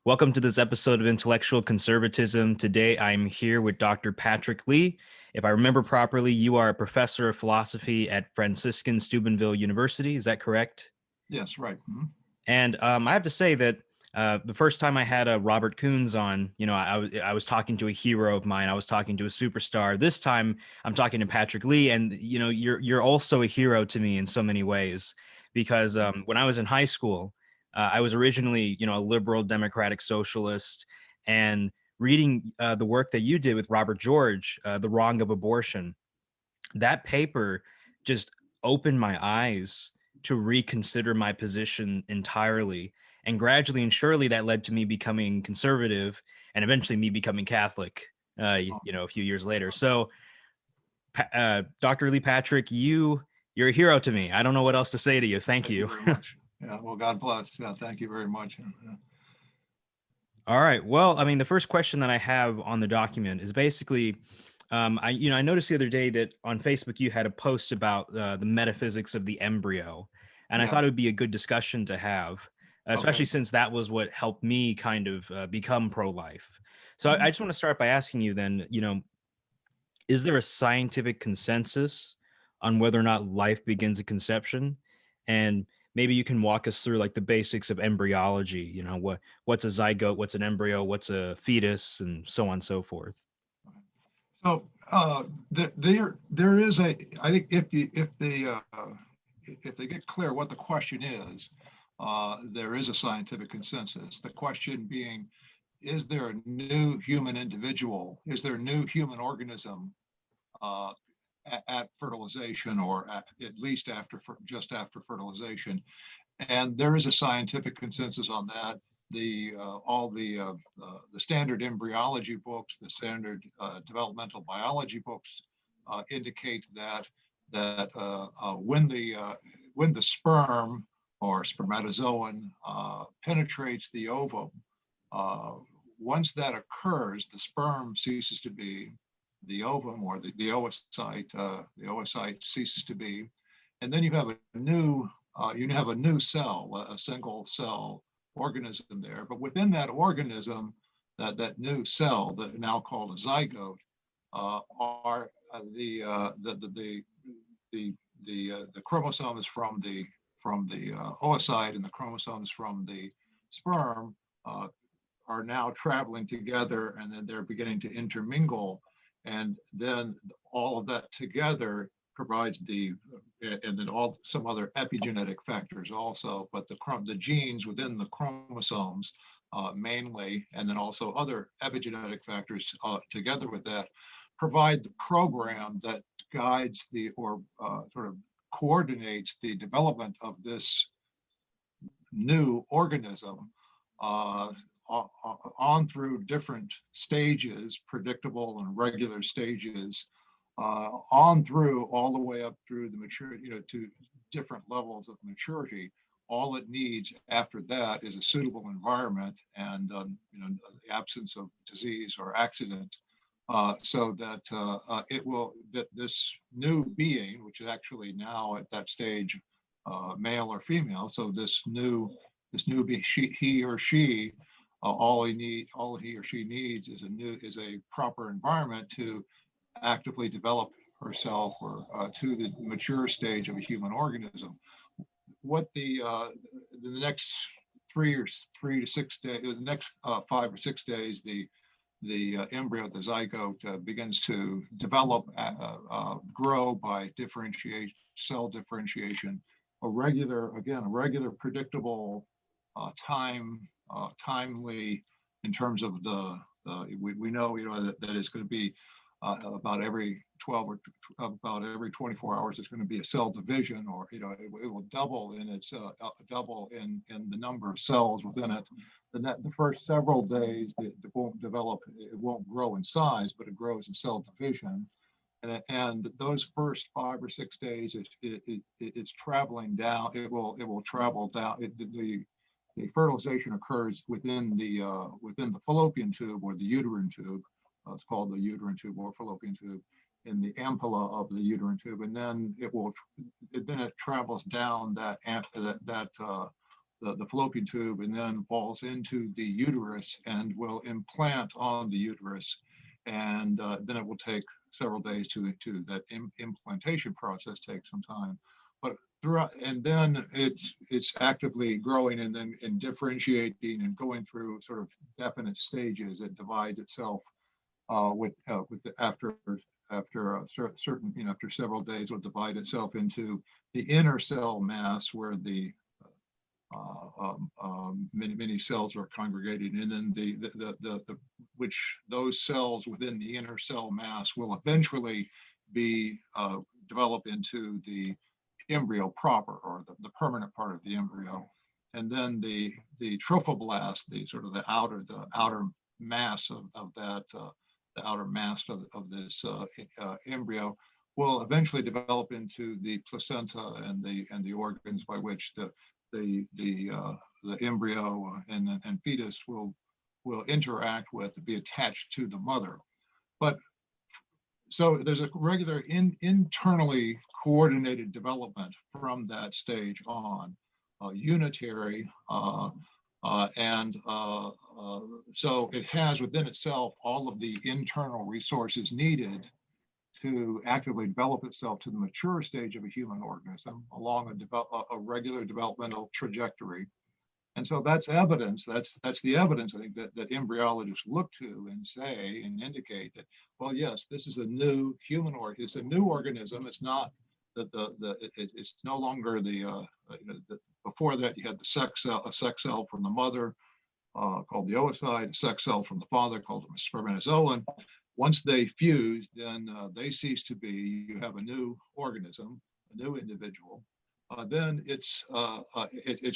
Welcome to this episode of Intellectual Conservatism. Today I'm here with Dr. Patrick Lee. If I remember properly, you are a professor of philosophy at Franciscan Steubenville University. Is that correct? Yes, right. And I have to say that the first time I had Robert Coons on, I was talking to a hero of mine. I was talking to a superstar. This time I'm talking to Patrick Lee, and you're also a hero to me in so many ways because when I was in high school, I was originally a liberal democratic socialist, and reading the work that you did with Robert George, The Wrong of Abortion, that paper just opened my eyes to reconsider my position entirely. And gradually and surely that led to me becoming conservative and eventually me becoming Catholic, a few years later. So, Dr. Lee Patrick, you're a hero to me. I don't know what else to say to you. Thank Thank you you. very much. Yeah, well, God bless. Yeah, thank you very much. All right. Well, I mean, the first question that I have on the document is basically, I noticed the other day that on Facebook you had a post about the metaphysics of the embryo, and I Yeah, thought it would be a good discussion to have, especially okay. since that was what helped me kind of become pro-life. So I Mhm. just want to start by asking you then, is there a scientific consensus on whether or not life begins at conception? And maybe you can walk us through like the basics of embryology, what's a zygote, what's an embryo, what's a fetus, and so on and so forth. So there is I think if they get clear what the question is, there is a scientific consensus. The question being, is there a new human individual? Is there a new human organism uh, at fertilization, or at least just after fertilization? And there is a scientific consensus on that. All the standard embryology books, the standard developmental biology books indicate that when the sperm or spermatozoon penetrates the ovum, uh, once that occurs, the sperm ceases to be, the ovum or the oocyte ceases to be, and then you have a new cell, a single cell organism there. But within that organism, that new cell, that now called a zygote, are the chromosomes from the oocyte and the chromosomes from the sperm uh, are now traveling together, and then they're beginning to intermingle, and then all of that together provides and then some other epigenetic factors also, but the genes within the chromosomes mainly, and then also other epigenetic factors together with that, provide the program that guides or sort of coordinates the development of this new organism uh, on through different stages, predictable and regular stages, on through all the way up through the maturity, to different levels of maturity. All it needs after that is a suitable environment and the absence of disease or accident, so that this new being, which is actually now at that stage male or female, so this new being, he or she, all he or she needs is a proper environment to actively develop herself or to the mature stage of a human organism. What the next 3 to 6 days, the next 5 or 6 days, the embryo, the zygote, begins to develop, grow by cell differentiation, a regular, predictable, timely, in terms of we know, that it's going to be about every 12 or about every 24 hours, there's going to be a cell division, or it will double in the number of cells within it. The first several days, it won't develop, it won't grow in size, but it grows in cell division. And those first 5 or 6 days, it's traveling down. It will travel down. The fertilization occurs within the fallopian tube or the uterine tube. It's called the uterine tube or fallopian tube, in the ampulla of the uterine tube, and then it travels down that the fallopian tube and then falls into the uterus and will implant on the uterus. And then it will take several days to that implantation process takes some time. But throughout, and then it's actively growing and then and differentiating and going through sort of definite stages. It divides itself after certain, after several days, will divide itself into the inner cell mass where the many cells are congregated, and then the which those cells within the inner cell mass will eventually be develop into the embryo proper, or the permanent part of the embryo. And then the trophoblast, the sort of the outer mass of that the outer mass of this embryo, will eventually develop into the placenta and the organs by which the embryo and fetus will interact with, be attached to the mother. But so there's a regular internally coordinated development from that stage on, unitary, so it has within itself all of the internal resources needed to actively develop itself to the mature stage of a human organism along a regular developmental trajectory. And so that's evidence, that's the evidence, I think, that embryologists look to and say and indicate that, well, yes, this is a new human organism. It's a new organism. It's not that it's no longer before that you had the a sex cell from the mother called the oocyte, a sex cell from the father called the spermatozoon. Once they fuse, then they cease to be. You have a new organism, a new individual. Then it's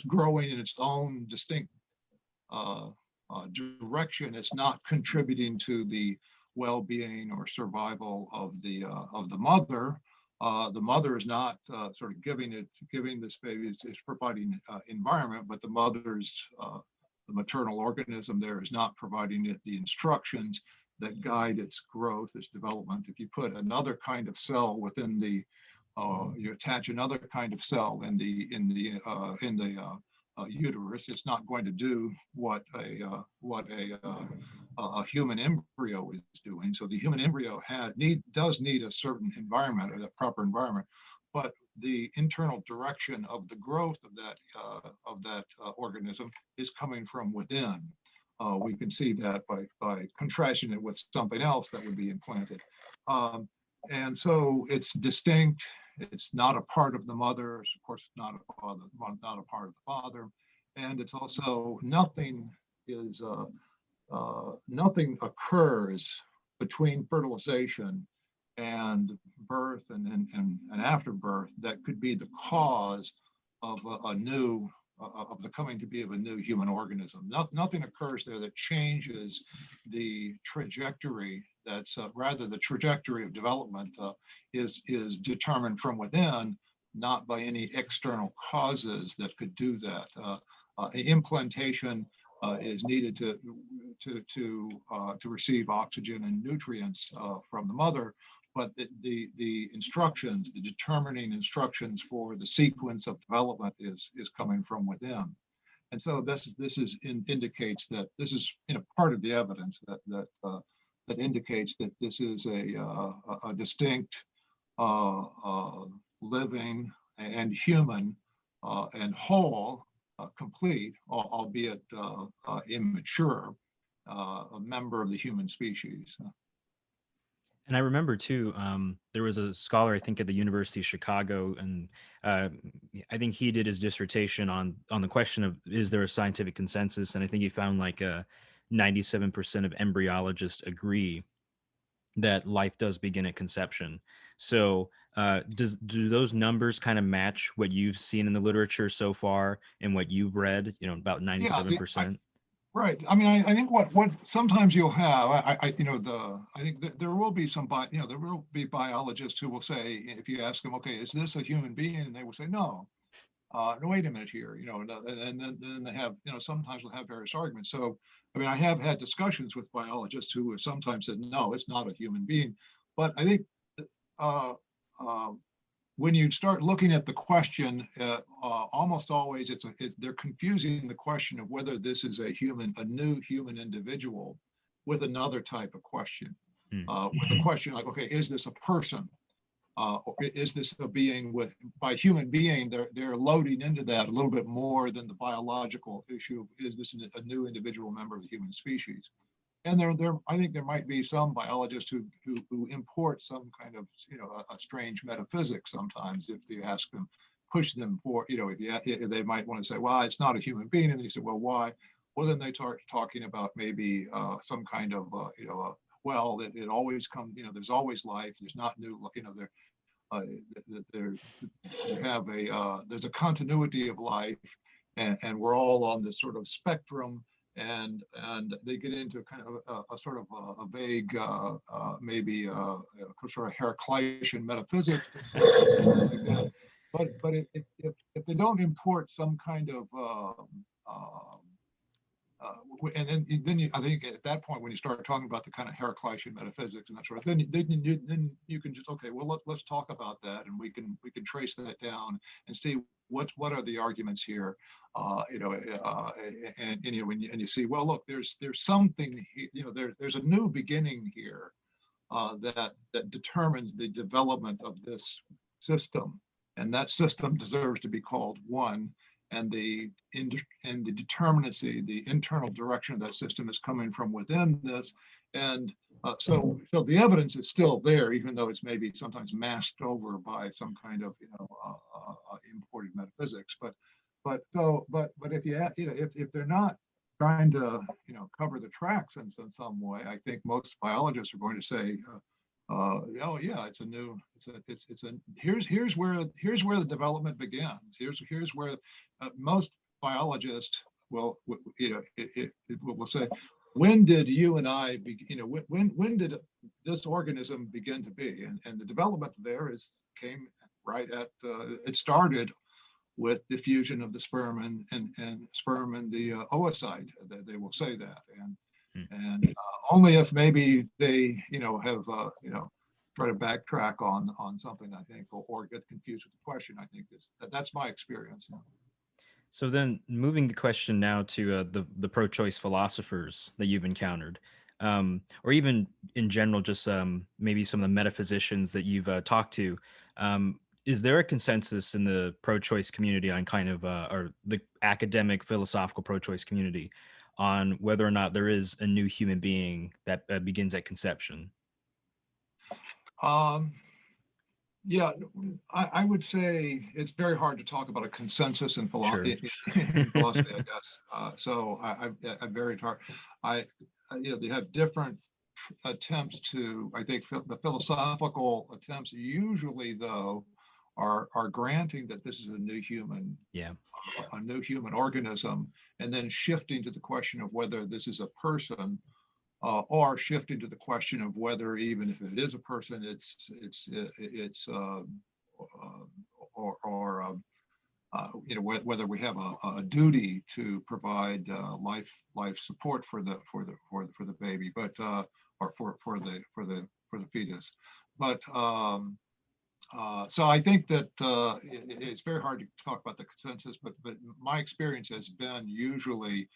growing in its own distinct direction. It's not contributing to the well-being or survival of the mother. The mother is not sort of giving this baby, is providing environment, but the mother's the maternal organism there is not providing it the instructions that guide its growth, its development. If you put another kind of cell within the you attach another kind of cell in the uterus, it's not going to do what a human embryo is doing. So the human embryo does need a certain environment, or a proper environment, but the internal direction of the growth of that organism is coming from within. We can see that by contrasting it with something else that would be implanted. And so it's distinct. It's not a part of the mother. Of course, it's not a part of the father. And it's also nothing occurs between fertilization and birth and after birth that could be the cause of the coming to be of a new human organism. Nothing occurs there that changes the trajectory. That's rather the trajectory of development is determined from within, not by any external causes that could do that. Implantation is needed to receive oxygen and nutrients from the mother, but the instructions, the determining instructions for the sequence of development is coming from within. And so this indicates that this is part of the evidence that indicates that this is a distinct living and human and whole, complete, albeit immature, a member of the human species. And I remember too, there was a scholar, I think, at the University of Chicago, and I think he did his dissertation on the question of, is there a scientific consensus? And I think he found like 97% of embryologists agree that life does begin at conception. So do those numbers kind of match what you've seen in the literature so far and what you've read, about 97%? Right. I mean, I think what sometimes you'll have, I think there will be there will be biologists who will say, if you ask them, okay, is this a human being? And they will say, no. No, wait a minute here, and then they have, sometimes we'll have various arguments. So, I mean, I have had discussions with biologists who have sometimes said, no, it's not a human being. But I think when you start looking at the question, almost always they're confusing the question of whether this is a new human individual with another type of question. With a question like, okay, is this a person? Or is this a being by human being, they're loading into that a little bit more than the biological issue. Is this a new individual member of the human species? And I think there might be some biologists who import some kind of, a strange metaphysics sometimes if you ask them, push them for, if they might want to say, well, it's not a human being. And then you say, well, why? Well, then they start talking about maybe some kind of, well, it always comes, there's always life. There's not new, there's a continuity of life, and we're all on this sort of spectrum. And they get into kind of a sort of a vague, maybe sort of Heraclitean metaphysics, like that. But if they don't import some kind of and then I think at that point, when you start talking about the kind of Heraclitean metaphysics and that sort of, then you can just, okay, well, let's talk about that, and we can trace that down and see what are the arguments here, and you see, well, look, there's something, there's a new beginning here that determines the development of this system, and that system deserves to be called one. And the determinacy, the internal direction of that system is coming from within this. And so the evidence is still there, even though it's maybe sometimes masked over by some kind of, imported metaphysics. But if they're not trying to, cover the tracks in some way, I think most biologists are going to say, oh yeah, here's where the development begins. Here's where most biologists will say, when did you and I when did this organism begin to be? And the development there came right at it started with the fusion of the sperm and sperm and the oocyte. They will say that, and only if maybe they have try to backtrack on something, I think, or get confused with the question. I think that's my experience. So then, moving the question now to the pro-choice philosophers that you've encountered, or even in general, just maybe some of the metaphysicians that you've talked to. Is there a consensus in the pro-choice community on kind of, or the academic philosophical pro-choice community, on whether or not there is a new human being that begins at conception? Yeah, I would say it's very hard to talk about a consensus in philosophy. Sure. In philosophy, I guess. So I'm very hard. They have different attempts to. I think the philosophical attempts usually, though, are granting that this is a new human. Yeah. A new human organism, and then shifting to the question of whether this is a person, or shifting to the question of whether, even if it is a person, whether we have a duty to provide life support for the baby, but or for the fetus. But so I think that it's very hard to talk about the consensus, but my experience has been usually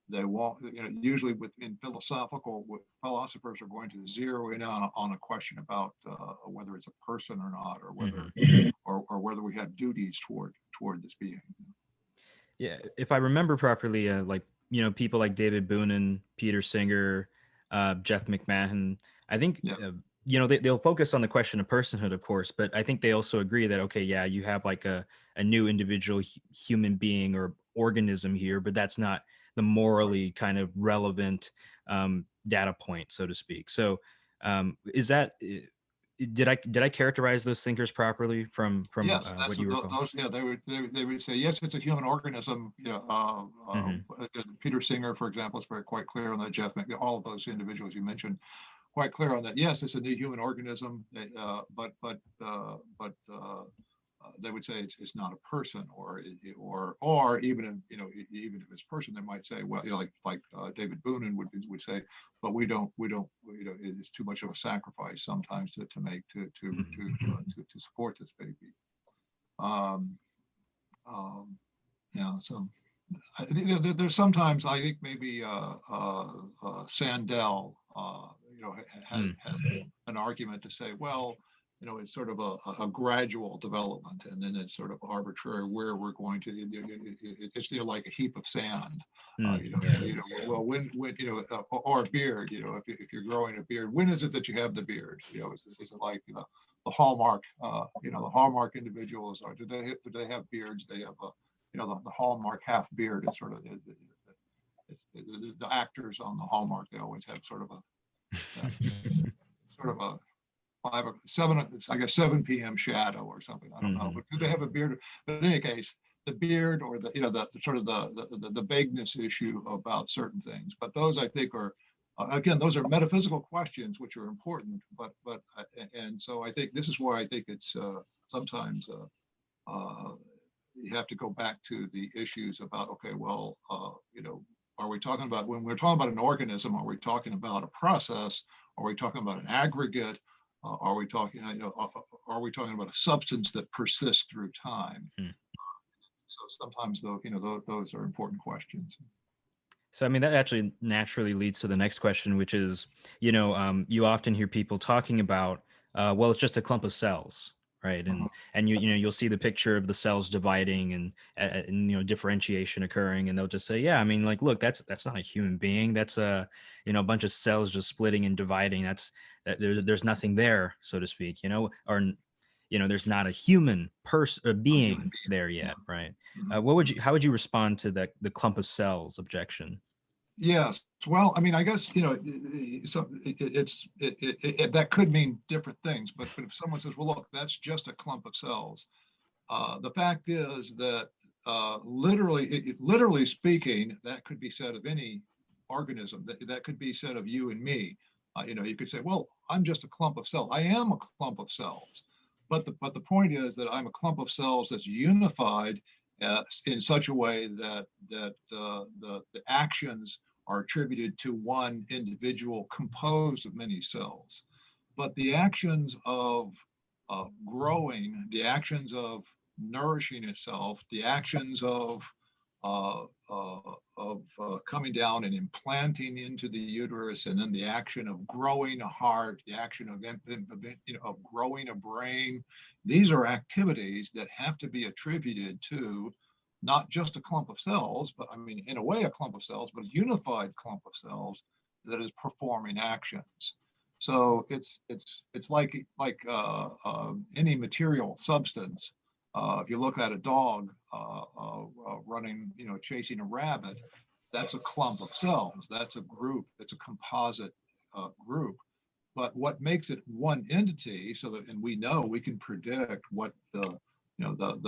they won't, usually within philosophers are going to zero in on a question about whether it's a person or not, or whether or whether we have duties toward this being. Yeah, if I remember properly, people like David Boonen, Peter Singer, Jeff McMahon, I think they'll focus on the question of personhood, of course, but I think they also agree that, okay, yeah, you have like a new individual human being or organism here, but that's not the morally kind of relevant data point, so to speak. So is that did I characterize those thinkers properly from yes, what you were those, yeah, they would say, yes, it's a human organism. Peter Singer, for example, is quite clear on that. Jeff, all of those individuals you mentioned, quite clear on that. Yes, it's a new human organism, but they would say it's not a person, or even if even if it's a person, they might say, well, like David Boonen would say, but we don't it's too much of a sacrifice sometimes to make to support this baby. Um, yeah, so there's sometimes I think maybe Sandel, had an argument to say, well, it's sort of a gradual development, and then it's sort of arbitrary where we're going to. It's like a heap of sand. Well, when or a beard. If you're growing a beard, when is it that you have the beard? Is it like the Hallmark? The Hallmark individuals are. Do they have beards? They have the Hallmark half beard is sort of the actors on the Hallmark. They always have sort of a 7, I guess 7 p.m. shadow or something. I don't know, but do they have a beard? But in any case, the beard or the sort of the vagueness issue about certain things. But those I think are again, those are metaphysical questions which are important. And so I think this is why I think it's sometimes you have to go back to the issues about, okay, well, are we talking about, when we're talking about an organism, are we talking about a process? Are we talking about an aggregate? Are we talking, are we talking about a substance that persists through time? So sometimes, though, those are important questions. So, I mean, that actually naturally leads to the next question, which is, you often hear people talking about, well, it's just a clump of cells, right? And you'll see the picture of the cells dividing and differentiation occurring, and they'll just say, yeah, I mean, like, look, that's not a human being. That's a bunch of cells just splitting and dividing. There's nothing there, so to speak, or there's not a human being there yet, right? How would you respond to the clump of cells objection? Yes. Well, I mean, I guess, that could mean different things, but if someone says, well, look, that's just a clump of cells, the fact is that literally speaking, that could be said of any organism. That could be said of you and me. You could say, well, I'm just a clump of cells. I am a clump of cells. But the point is that I'm a clump of cells that's unified in such a way that the actions are attributed to one individual composed of many cells. But the actions of growing, the actions of nourishing itself, the actions of coming down and implanting into the uterus, and then the action of growing a heart, the action of growing a brain. These are activities that have to be attributed to not just a clump of cells, but I mean, in a way, a clump of cells, but a unified clump of cells that is performing actions. So it's like any material substance. If you look at a dog running, chasing a rabbit, that's a clump of cells. That's a group. It's a composite group. But what makes it one entity, so that, and we know we can predict what the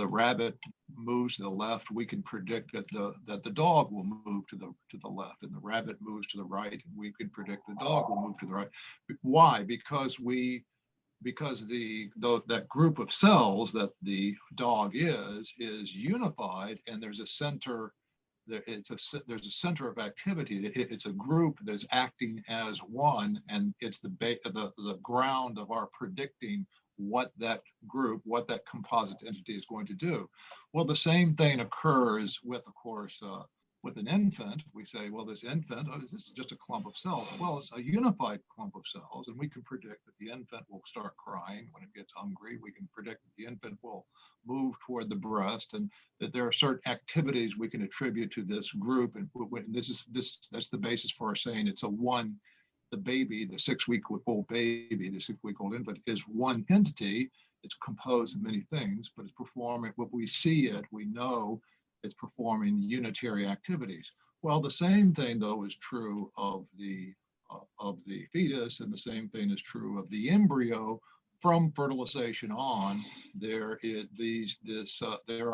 rabbit moves to the left, we can predict that the dog will move to the left, and the rabbit moves to the right, and we can predict the dog will move to the right. Why? Because that group of cells that the dog is unified, and there's a center. There's a center of activity. It's a group that's acting as one, and it's the ground of our predicting what that group, what that composite entity is going to do. Well, the same thing occurs with, of course, with an infant. We say, well, this infant, this is just a clump of cells. Well, it's a unified clump of cells, and we can predict that the infant will start crying when it gets hungry. We can predict that the infant will move toward the breast, and that there are certain activities we can attribute to this group. And that's the basis for our saying it's a one. The baby, the 6-week-old baby, the 6-week-old infant is one entity. It's composed of many things, but it's performing, what we see it, we know it's performing unitary activities. Well, the same thing, though, is true of the fetus, and the same thing is true of the embryo. From fertilization on, there are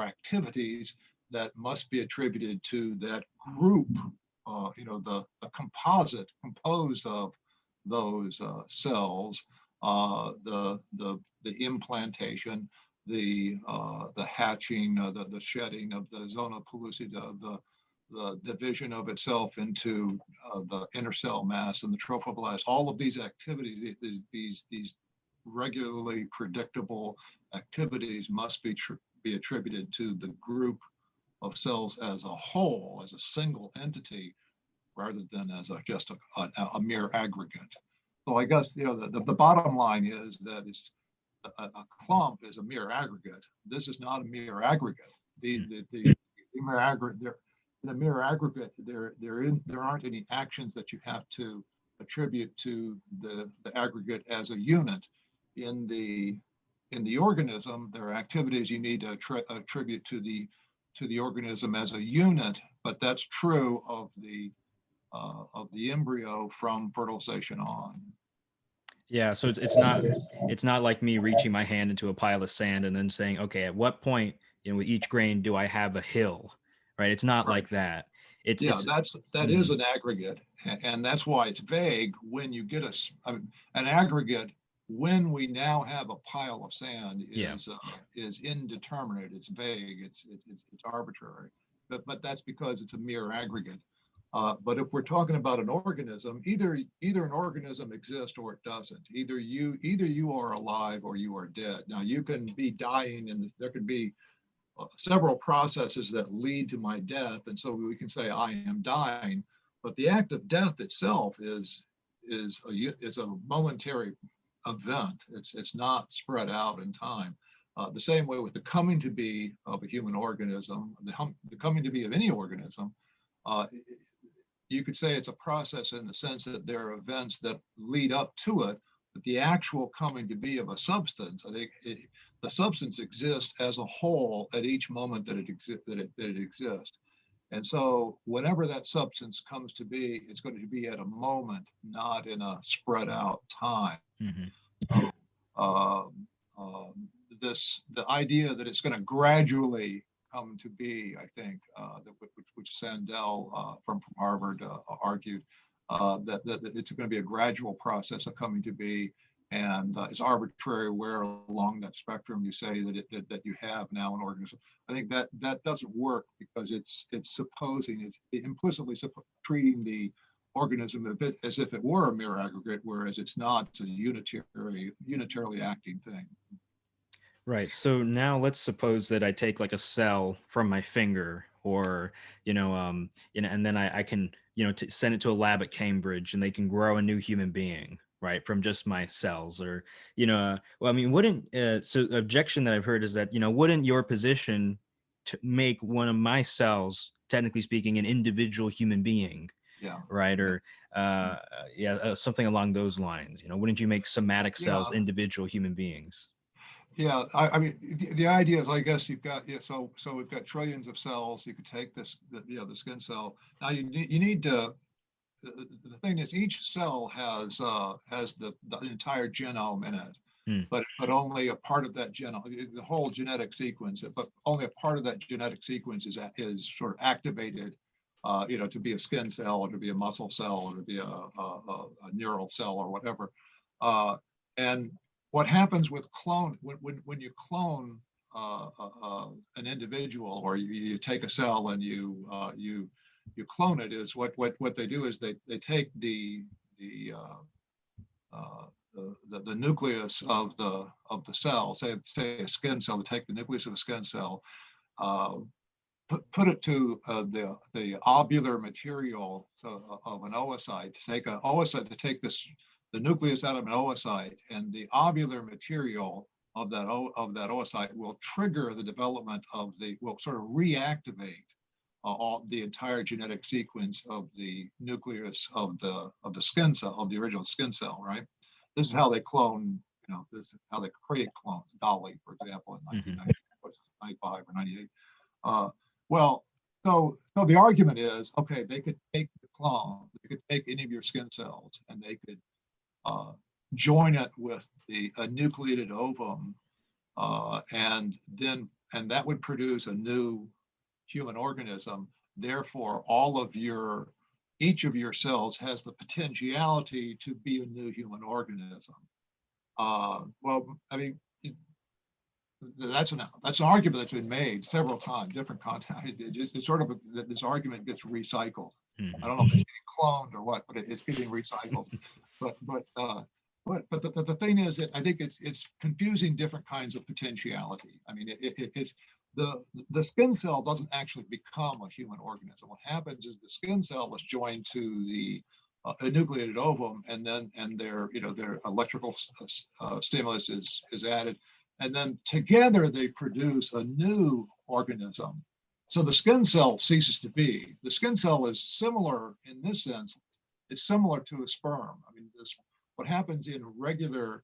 activities that must be attributed to that group. The composite composed of those cells, the implantation, the hatching, the shedding of the zona pellucida, the division of itself into the inner cell mass and the trophoblast. All of these activities, these regularly predictable activities must be be attributed to the group of cells as a whole, as a single entity, rather than as just a mere aggregate. So I guess the bottom line is that a clump is a mere aggregate. This is not a mere aggregate. The mere aggregate there. In a mere aggregate, there aren't any actions that you have to attribute to the aggregate as a unit. In the organism, there are activities you need to attribute to the organism as a unit, but that's true of the embryo from fertilization on. Yeah, so it's not like me reaching my hand into a pile of sand and then saying, okay, at what point, with each grain do I have a hill, right? It's not Right. like that. It's Yeah, it's that mhm. is an aggregate, and that's why it's vague when you get an aggregate. When we now have a pile of sand Yeah. is indeterminate. It's vague. It's arbitrary. But that's because it's a mere aggregate. But if we're talking about an organism, either an organism exists or it doesn't. Either you are alive or you are dead. Now you can be dying, and there could be several processes that lead to my death, and so we can say I am dying. But the act of death itself is a momentary event. It's not spread out in time. The same way with the coming to be of a human organism, the coming to be of any organism. You could say it's a process in the sense that there are events that lead up to it, but the actual coming to be of a substance, I think the substance exists as a whole at each moment that it exists. And so whenever that substance comes to be, it's going to be at a moment, not in a spread out time. Mhm. So the idea that it's going to gradually come to be, I think, which Sandel from Harvard argued, that it's going to be a gradual process of coming to be, and it's arbitrary where along that spectrum you say that you have now an organism. I think that doesn't work because it's implicitly treating the organism as if it were a mere aggregate, whereas it's not. It's a unitarily acting thing. Right. So now let's suppose that I take like a cell from my finger, or and then I can send it to a lab at Cambridge, and they can grow a new human being, right, from just my cells, or well, I mean, wouldn't so the objection that I've heard is that wouldn't your position to make one of my cells, technically speaking, an individual human being, Yeah. right, Yeah. or something along those lines? Wouldn't you make somatic Yeah. cells individual human beings? Yeah, I mean, the idea is, I guess you've got, yeah, so we've got trillions of cells. You could take the skin cell. Now you need to. The thing is, each cell has the entire genome in it, Hmm. but only a part of that genome, the whole genetic sequence, but only a part of that genetic sequence is sort of activated, to be a skin cell, or to be a muscle cell, or to be a neural cell, or whatever. And what happens with when you clone an individual, or you take a cell and you clone it, is what they do is they take the the nucleus of the cell, say a skin cell, they take the nucleus of a skin cell, uh, put it to the ovular material of an oocyte, to take the nucleus out of an oocyte, and the ovular material of that oocyte will trigger the development will sort of reactivate all the entire genetic sequence of the nucleus of the skin cell, of the original skin cell, right? This is how they clone, this is how they create clones. Dolly, for example, in Mhm. 1995 or 98. Well, so the argument is, okay, they could take the clone, they could take any of your skin cells, and they could uh, join it with a nucleated ovum, and that would produce a new human organism. Therefore, each of your cells has the potentiality to be a new human organism. Well, I mean, that's an argument that's been made several times, different contexts. It's sort of this argument gets recycled. I Mhm. don't know if it's getting cloned or what, but it's getting recycled. But But the thing is that I think it's confusing different kinds of potentiality. I mean, it's the skin cell doesn't actually become a human organism. What happens is the skin cell is joined to the enucleated ovum, and their electrical stimulus is added, and then together they produce a new organism. So the skin cell ceases to be. The skin cell is similar in this sense. It's similar to a sperm. I mean, what happens in regular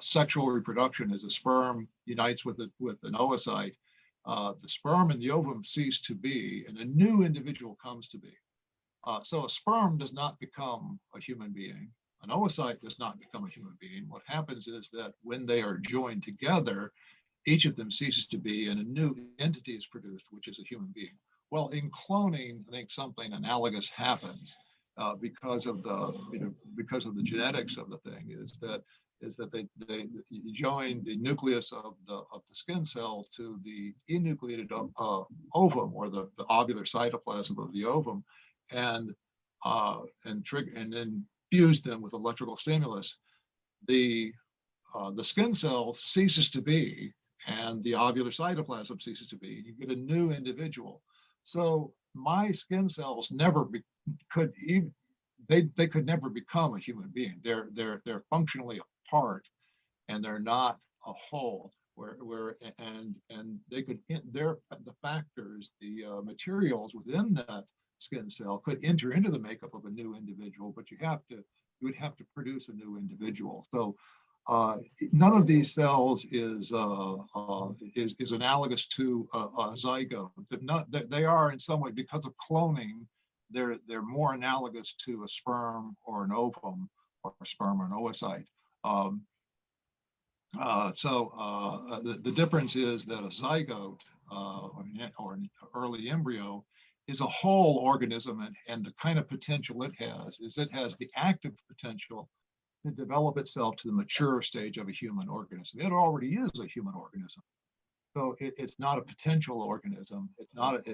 sexual reproduction is a sperm unites with an oocyte. The sperm and the ovum cease to be, and a new individual comes to be. So a sperm does not become a human being. An oocyte does not become a human being. What happens is that when they are joined together, each of them ceases to be, and a new entity is produced, which is a human being. Well, in cloning, I think something analogous happens because of the genetics of the thing. Is that they join the nucleus of the skin cell to the enucleated ovum, or the ovular cytoplasm of the ovum, and then fuse them with electrical stimulus. The skin cell ceases to be, and the ovular cytoplasm ceases to be. You get a new individual. So my skin cells could never become a human being. They're functionally apart, and they're not a whole. And they could the factors, the materials within that skin cell could enter into the makeup of a new individual, but you would have to produce a new individual. So none of these cells is analogous to a zygote. They are in some way, because of cloning, they're more analogous to a sperm or an ovum, or a sperm or an oocyte. The difference is that a zygote or an early embryo is a whole organism, and the kind of potential it has the active potential to develop itself to the mature stage of a human organism. It already is a human organism. So it's not a potential organism. It's not,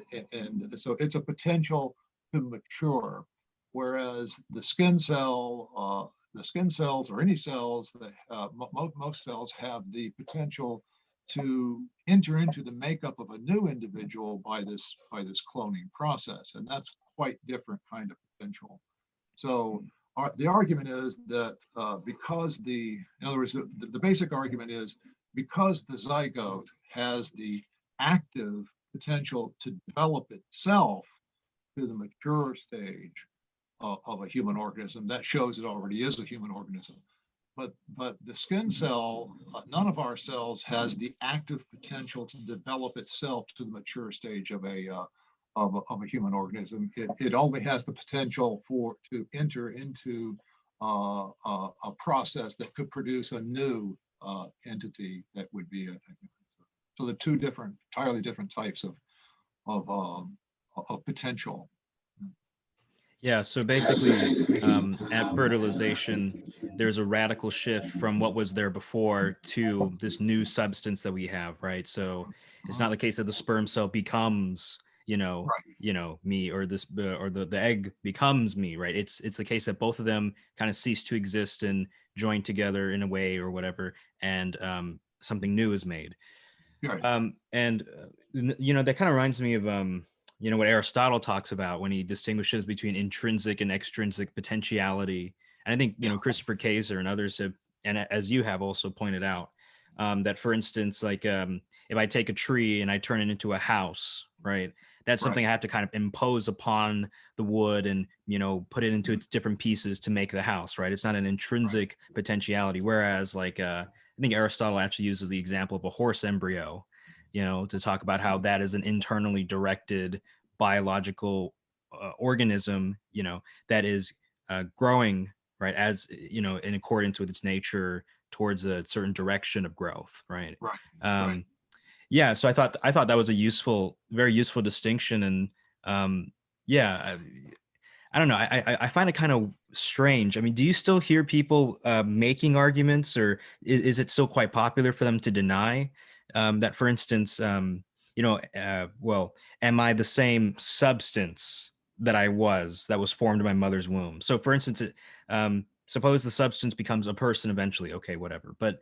so it's a potential to mature. Whereas the skin cells or any cells that most cells have the potential to enter into the makeup of a new individual by this cloning process, and that's quite different kind of potential. So the argument is that in other words, the basic argument is because the zygote has the active potential to develop itself to the mature stage of a human organism, that shows it already is a human organism. But the skin cell, none of our cells has the active potential to develop itself to the mature stage of a human organism. It only has the potential to enter into a process that could produce a new entity that would be so the two entirely different types of potential. Yeah, so basically, at fertilization, there's a radical shift from what was there before to this new substance that we have, right? So it's not the case that the sperm cell becomes, Right. me, or the egg becomes me, right? It's the case that both of them kind of cease to exist and join together in a way or whatever, and something new is made. Right. That kind of reminds me of what Aristotle talks about when he distinguishes between intrinsic and extrinsic potentiality. And I think Yeah. Christopher Kaiser and others have, and as you have also pointed out, that for instance, like if I take a tree and I turn it into a house, right? That's something Right. I have to kind of impose upon the wood and put it into its different pieces to make the house, right? It's not an Right. intrinsic potentiality. Whereas like I think Aristotle actually uses the example of a horse embryo, to talk about how that is an internally directed biological organism, that is growing, right, as in accordance with its nature towards a certain direction of growth, right? Right. Right. Um, yeah, so I thought that was a very useful distinction, and yeah, I don't know. I find it kind of strange. I mean, do you still hear people making arguments, or is it still quite popular for them to deny that, for instance, well, am I the same substance that was formed in my mother's womb? So, for instance, suppose the substance becomes a person eventually. Okay, whatever. But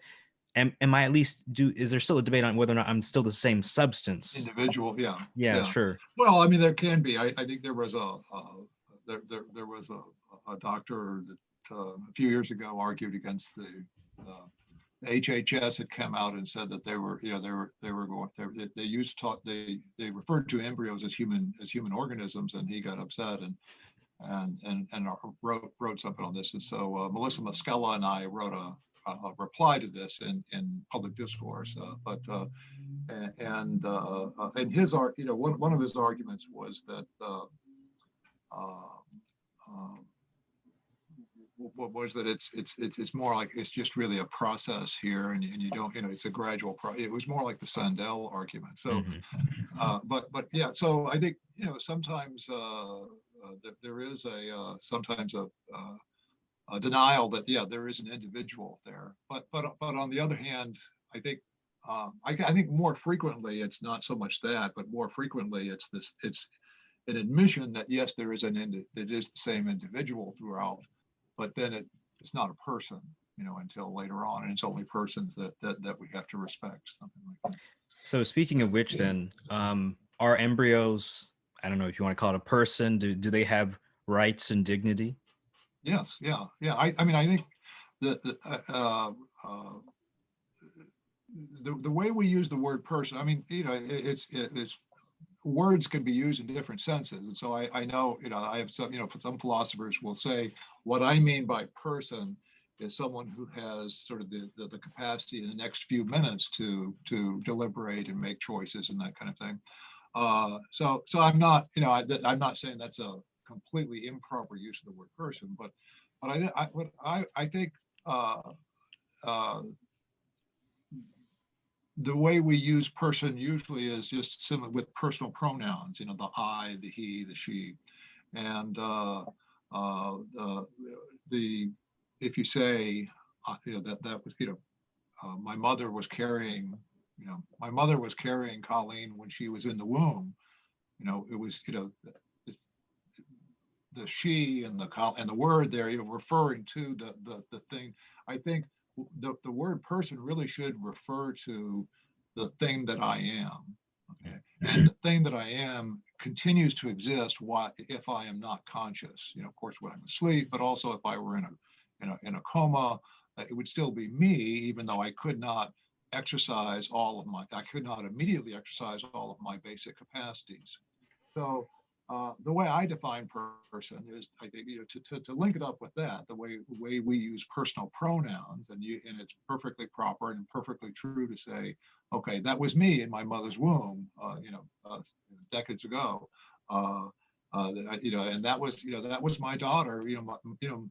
am I at least is there still a debate on whether or not I'm still the same substance? Individual, yeah, Yeah, yeah. sure. Well, I mean, there can be. I think there was there was a doctor that a few years ago argued against the HHS had come out and said that they were, you know, they were going, they used to talk, they referred to embryos as human organisms, and he got upset and wrote something on this. And so Melissa Muscella and I wrote a reply to this in public discourse. And his art, you know, one of his arguments was that was that it's more like it's just really a process here, and you don't, you know, it's a gradual it was more like the Sandel argument. So but yeah, so I think, you know, sometimes there is sometimes a denial that, yeah, there is an individual there, but on the other hand, I think I think more frequently it's not so much that, but more frequently it's an admission that yes, there is it is the same individual throughout, but then it's not a person, you know, until later on, and it's only persons that we have to respect, something like that. So speaking of which, then, are embryos, I don't know if you want to call it a person, do they have rights and dignity? Yes, yeah, yeah. I mean, I think the way we use the word person, I mean, you know, it's words can be used in different senses. And so I know, you know, I have some, you know, some philosophers will say, what I mean by person is someone who has sort of the capacity in the next few minutes to deliberate and make choices and that kind of thing. So I'm not, you know, I'm not saying that's a completely improper use of the word person, but I think the way we use person usually is just similar with personal pronouns, you know, the I, the he, the she, and the if you say, you know, that was, you know, my mother was carrying, you know, my mother was carrying Colleen when she was in the womb. You know, it was, you know, the she and the word there, you know, referring to the thing. I think the word person really should refer to the thing that I am. Okay. And the thing that I am continues to exist if I am not conscious. You know, of course, when I'm asleep, but also if I were in a coma, it would still be me, even though I could not I could not immediately exercise all of my basic capacities. So the way I define person is, I think, you know, to link it up with that, the way we use personal pronouns, and it's perfectly proper and perfectly true to say, okay, that was me in my mother's womb, you know, decades ago. You know, and that was, you know, that was my daughter.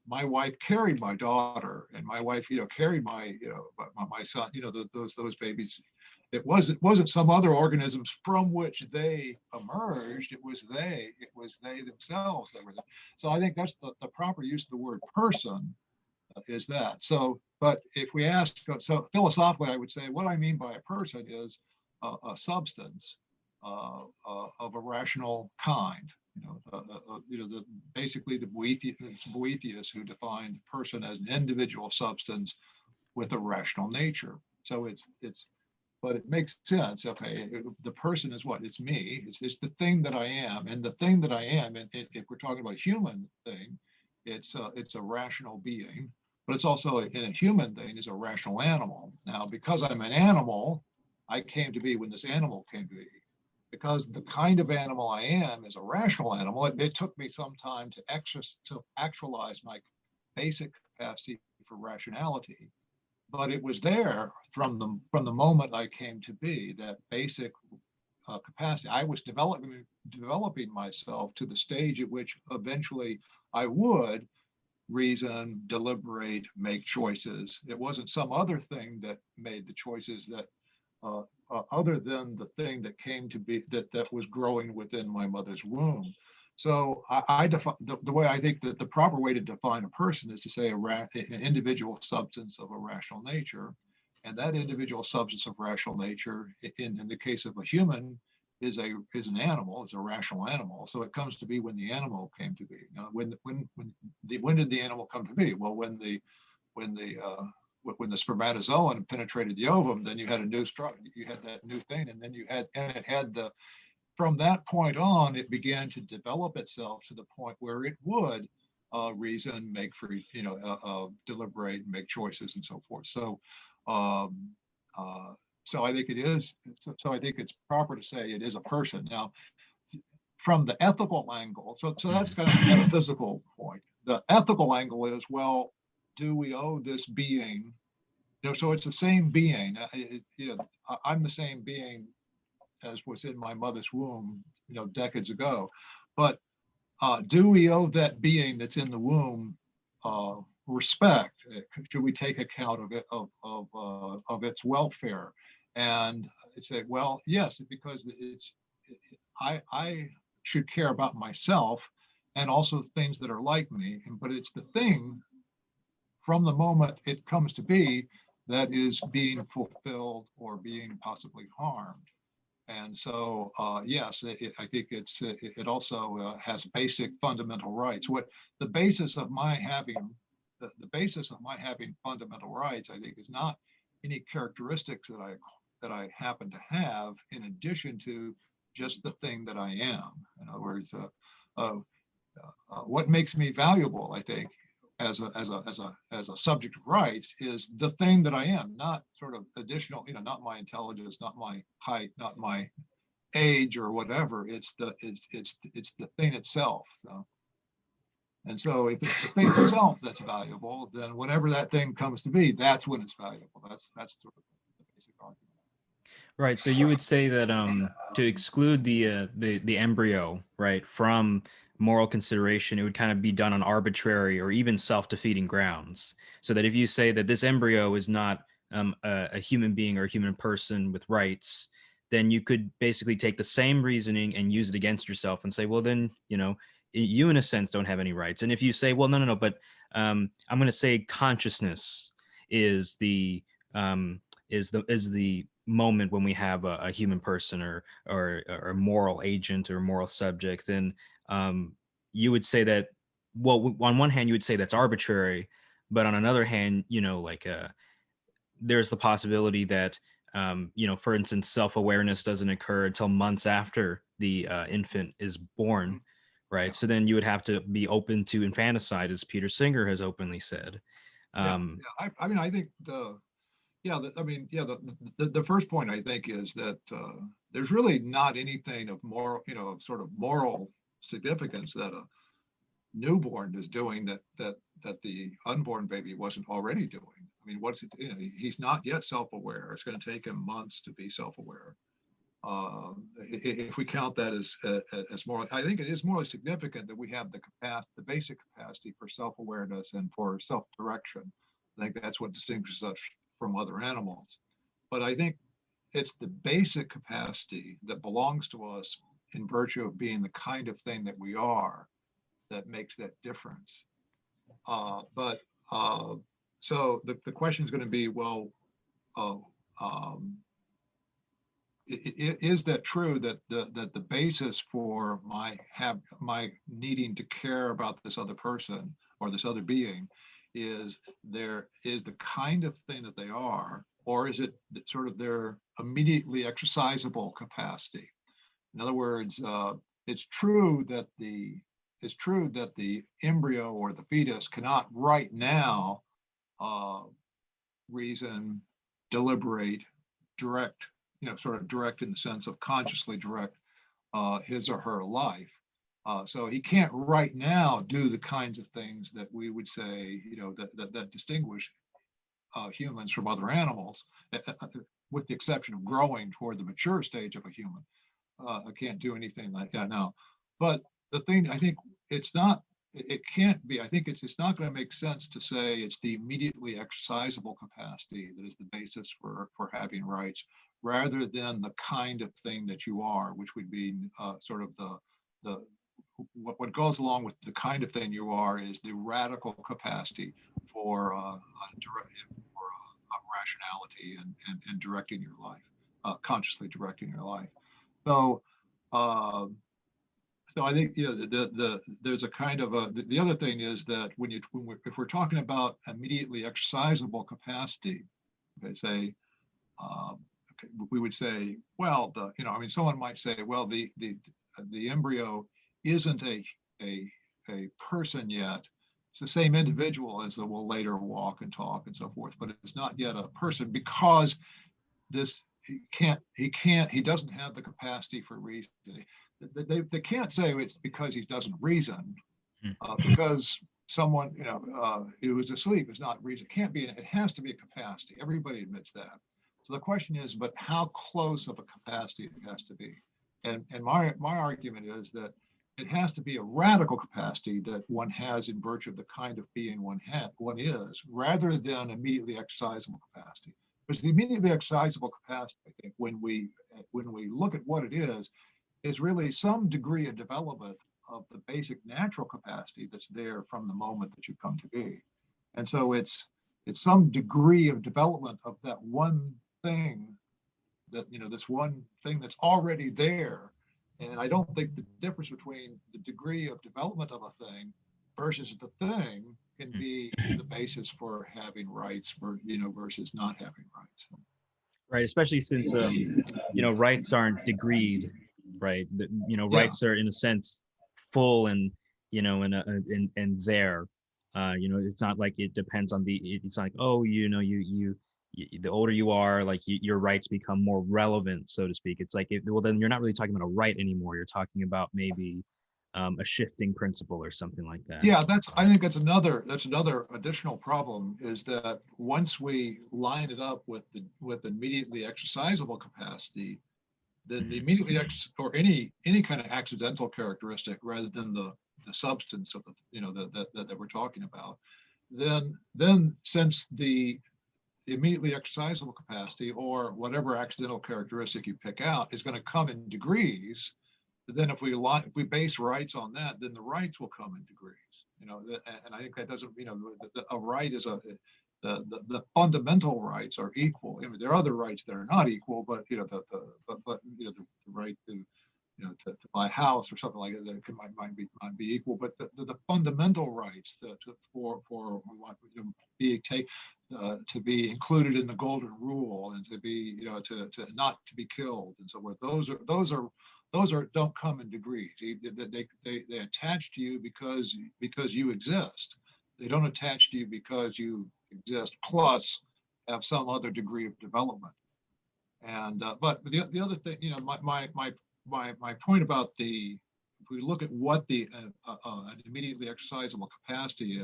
My wife carried my daughter, and my wife, you know, carried my, you know, my son. You know, those babies. It wasn't some other organisms from which they emerged. It was they themselves that were there. So I think that's the proper use of the word person, is that. So, but if we ask, so philosophically, I would say what I mean by a person is a substance of a rational kind. You know, basically the Boethius who defined person as an individual substance with a rational nature. So but it makes sense. Okay, the person is what? It's me. It's the thing that I am, and the thing that I am. And if we're talking about a human thing, it's a rational being, but it's also in a human thing is a rational animal. Now, because I'm an animal, I came to be when this animal came to be. Because the kind of animal I am is a rational animal, it took me some time to actualize my basic capacity for rationality. But it was there from the moment I came to be, that basic capacity. I was developing myself to the stage at which eventually I would reason, deliberate, make choices. It wasn't some other thing that made the choices that other than the thing that came to be, that was growing within my mother's womb. So I define the way I think that the proper way to define a person is to say an individual substance of a rational nature. And that individual substance of rational nature, in the case of a human, an animal, is a rational animal. So it comes to be when the animal came to be. Now, when did the animal come to be? Well, when the spermatozoon penetrated the ovum, then you had a new structure, you had that new thing, and then it had from that point on, it began to develop itself to the point where it would reason, make free, deliberate, make choices, and so forth. Um, so I think it is. So I think it's proper to say it is a person. Now, from the ethical angle, so that's kind of a metaphysical point. The ethical angle is, well, do we owe this being? So it's the same being. I'm the same being as was in my mother's womb, decades ago. But do we owe that being that's in the womb respect? Should we take account of it, of its welfare? And I say, well, yes, because I should care about myself and also things that are like me. But it's the thing from the moment it comes to be that is being fulfilled or being possibly harmed. And so, yes, I think it also has basic fundamental rights. What the basis of my having the basis of my having fundamental rights, I think, is not any characteristics that I happen to have in addition to just the thing that I am. In other words, what makes me valuable, I think, as a subject of rights is the thing that I am, not sort of additional, not my intelligence, not my height, not my age or whatever. It's the thing itself. And so if it's the thing itself that's valuable, then whenever that thing comes to be, that's when it's valuable. That's sort of the basic argument. Right. So you would say that to exclude the embryo, right, from moral consideration, it would kind of be done on arbitrary or even self-defeating grounds. So that if you say that this embryo is not a human being or a human person with rights, then you could basically take the same reasoning and use it against yourself and say, well, then, you in a sense don't have any rights. And if you say, well, no, but I'm going to say consciousness is the is the moment when we have a human person or a moral agent or moral subject, then you would say that, well, on one hand you would say that's arbitrary, but on another hand, like there's the possibility that for instance, self-awareness doesn't occur until months after the infant is born, right? Yeah. So then you would have to be open to infanticide, as Peter Singer has openly said. Yeah. um I mean, I think the first point I think is that there's really not anything of moral, of sort of moral significance that a newborn is doing that the unborn baby wasn't already doing. I mean, what's it? He's not yet self-aware. It's going to take him months to be self-aware. If we count that as moral, I think it is morally significant that we have the capacity, the basic capacity for self-awareness and for self-direction. I think that's what distinguishes us from other animals. But I think it's the basic capacity that belongs to us in virtue of being the kind of thing that we are that makes that difference. But so the question is going to be, well, uh, um, is that true that the basis for my needing to care about this other person or this other being is the kind of thing that they are, or is it sort of their immediately exercisable capacity? In other words, it's true that the embryo or the fetus cannot right now uh, reason, deliberate, direct, sort of direct in the sense of consciously direct his or her life. So he can't right now do the kinds of things that we would say, that distinguish humans from other animals, with the exception of growing toward the mature stage of a human. I can't do anything like that now. But the thing, I think it's not, it can't be, I think it's not going to make sense to say it's the immediately exercisable capacity that is the basis for having rights, rather than the kind of thing that you are, which would be sort of the what goes along with the kind of thing you are is the radical capacity for rationality and directing your life, consciously directing your life. So Um, so I think, there's a kind of the other thing is that if we're talking about immediately exercisable capacity, okay, say, okay, we would say, well, someone might say, well, the embryo isn't a person yet. It's the same individual as that will later walk and talk and so forth, but it's not yet a person because this he doesn't have the capacity for reasoning. They can't say it's because he doesn't reason, because someone who was asleep is not reason. It can't be. It has to be a capacity. Everybody admits that. So the question is, but how close of a capacity it has to be? And my argument is that it has to be a radical capacity that one has in virtue of the kind of being one is, rather than immediately exercisable capacity. Because the immediately exercisable capacity, I think, when we look at what it is really some degree of development of the basic natural capacity that's there from the moment that you come to be. And so it's some degree of development of that one thing this one thing that's already there. And I don't think the difference between the degree of development of a thing versus the thing can be the basis for having rights versus not having rights. Right, especially since rights aren't degreed, right? Rights are in a sense full and and there. It's not like it depends on it's not like, oh, the older you are, like your rights become more relevant, so to speak. It's like, well, then you're not really talking about a right anymore. You're talking about maybe a shifting principle or something like that. Yeah, I think that's another additional problem, is that once we line it up with immediately exercisable capacity, then the immediately or any kind of accidental characteristic rather than the substance of that we're talking about, then since the immediately exercisable capacity or whatever accidental characteristic you pick out is going to come in degrees, then if we base rights on that, then the rights will come in degrees. And I think that doesn't, a right is the fundamental rights are equal. I mean, there are other rights that are not equal, but the right to to buy a house or something like that might be equal. But the fundamental rights for to be included in the golden rule and to be to not to be killed and so forth. Those don't come in degrees. They attach to you because you exist. They don't attach to you because you exist plus have some other degree of development. And but the other thing, my point about if we look at what an immediately exercisable capacity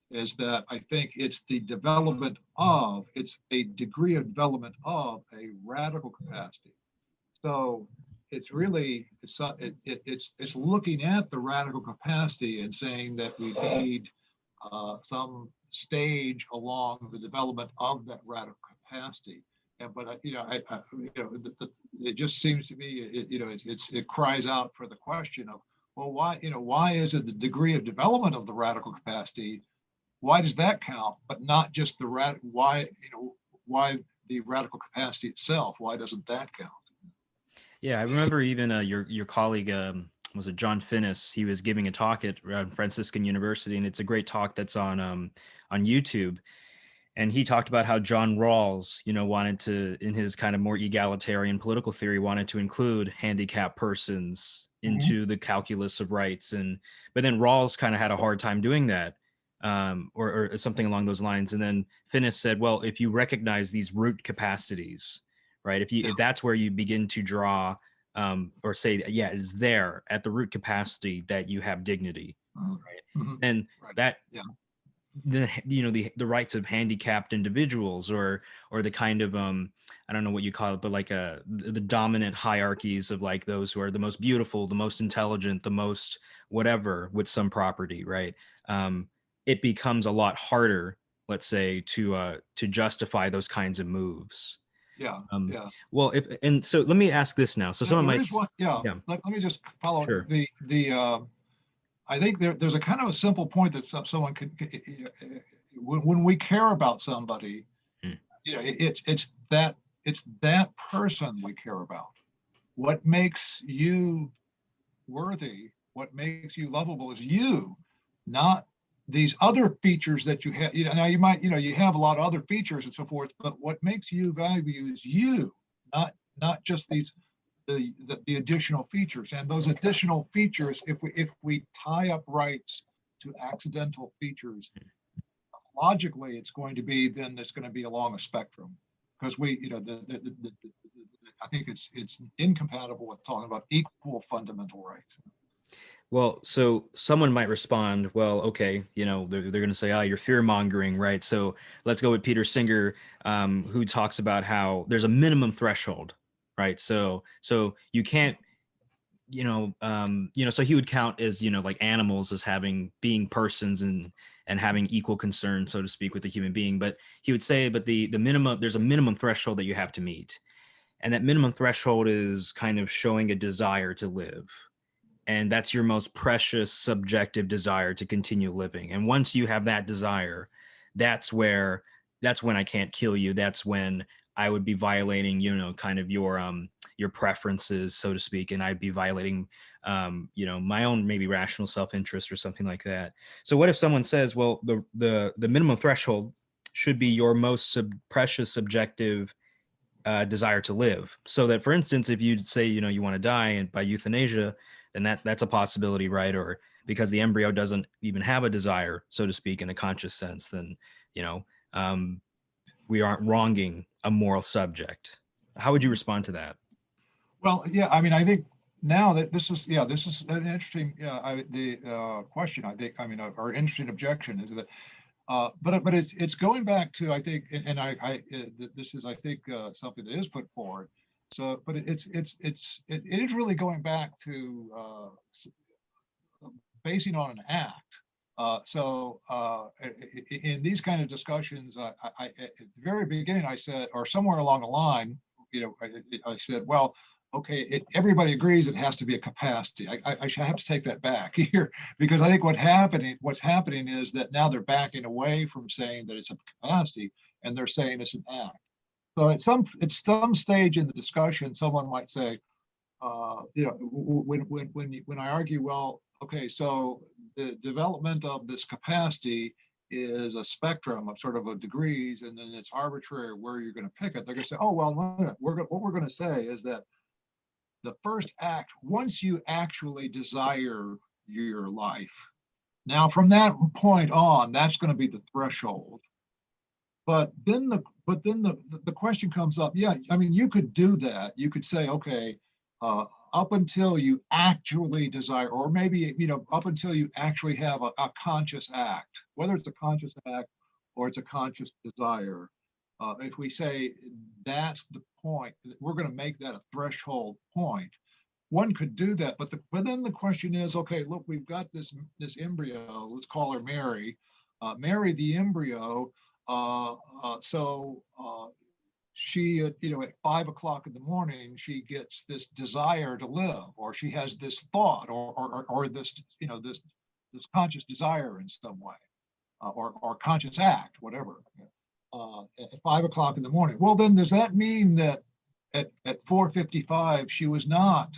is that I think it's a degree of development of a radical capacity. So it's really it's looking at the radical capacity and saying that we need some stage along the development of that radical capacity. But it just seems to me it cries out for the question of, well, why is it the degree of development of the radical capacity? Why does that count, but not just why the radical capacity itself? Why doesn't that count? Yeah, I remember even your colleague, was it John Finnis? He was giving a talk at Franciscan University, and it's a great talk that's on YouTube. And he talked about how John Rawls, wanted to, in his kind of more egalitarian political theory, wanted to include handicapped persons into the calculus of rights, but then Rawls kind of had a hard time doing that, or something along those lines. And then Finnis said, well, if you recognize these root capacities, right? If that's where you begin to draw, or say, yeah, it's there at the root capacity that you have dignity, right? And that, the rights of handicapped individuals, or the kind of I don't know what you call it, but like the dominant hierarchies of like those who are the most beautiful, the most intelligent, the most whatever with some property, right? It becomes a lot harder, let's say, to justify those kinds of moves. Yeah. Well, so let me ask this now. So someone might. Let me just follow. Sure. I think there's a kind of a simple point that someone could, when we care about somebody, it's that person we care about. what makes you worthy, what makes you lovable is you, not these other features that you have. Now you might, you have a lot of other features and so forth, but what makes you valuable is you, not just these the additional features. And those additional features, if we tie up rights to accidental features, logically it's going to be, then there's going to be along a spectrum, because we, I think it's incompatible with talking about equal fundamental rights. Well, so someone might respond, well, okay, they're going to say, oh, you're fear mongering, right? So let's go with Peter Singer, who talks about how there's a minimum threshold, right? So you can't, so he would count as, like animals as being persons and having equal concern, so to speak, with the human being. But he would say, but the minimum, there's a minimum threshold that you have to meet. And that minimum threshold is kind of showing a desire to live. And that's your most precious subjective desire to continue living. And once you have that desire, that's when I can't kill you. That's when I would be violating, kind of your preferences, so to speak, and I'd be violating, my own maybe rational self-interest or something like that. So what if someone says, well, the minimum threshold should be your most precious subjective desire to live? So that, for instance, if you say, you want to die and by euthanasia, then that's a possibility, right? Or because the embryo doesn't even have a desire, so to speak, in a conscious sense, then, we aren't wronging a moral subject. How would you respond to that? Well, yeah, I mean, I think now that this is an interesting, question, I think, I mean, or interesting objection is that, but it's going back to, I think, and this is, I think, something that is put forward. So, but it is really going back to basing on an act. In these kind of discussions, at the very beginning, I said, or somewhere along the line, I said, well, okay, everybody agrees it has to be a capacity. I should have to take that back here, because I think what's happening is that now they're backing away from saying that it's a capacity, and they're saying it's an act. So at some stage in the discussion, someone might say, when I argue, well, okay, so the development of this capacity is a spectrum of sort of a degrees, and then it's arbitrary where you're going to pick it. They're going to say, oh, well, what we're going to say is that the first act, once you actually desire your life, now from that point on, that's going to be the threshold. But then the question comes up, yeah, I mean, you could do that. You could say, okay, up until you actually desire, or maybe, up until you actually have a conscious act, whether it's a conscious act or it's a conscious desire. If we say that's the point, we're going to make that a threshold point. One could do that, but then the question is, okay, look, we've got this embryo. Let's call her Mary. Mary, the embryo. She, at 5 o'clock in the morning, she gets this desire to live, or she has this thought, or this, this conscious desire in some way, or conscious act, whatever, at 5 o'clock in the morning. Well, then does that mean that at 4:55 she was not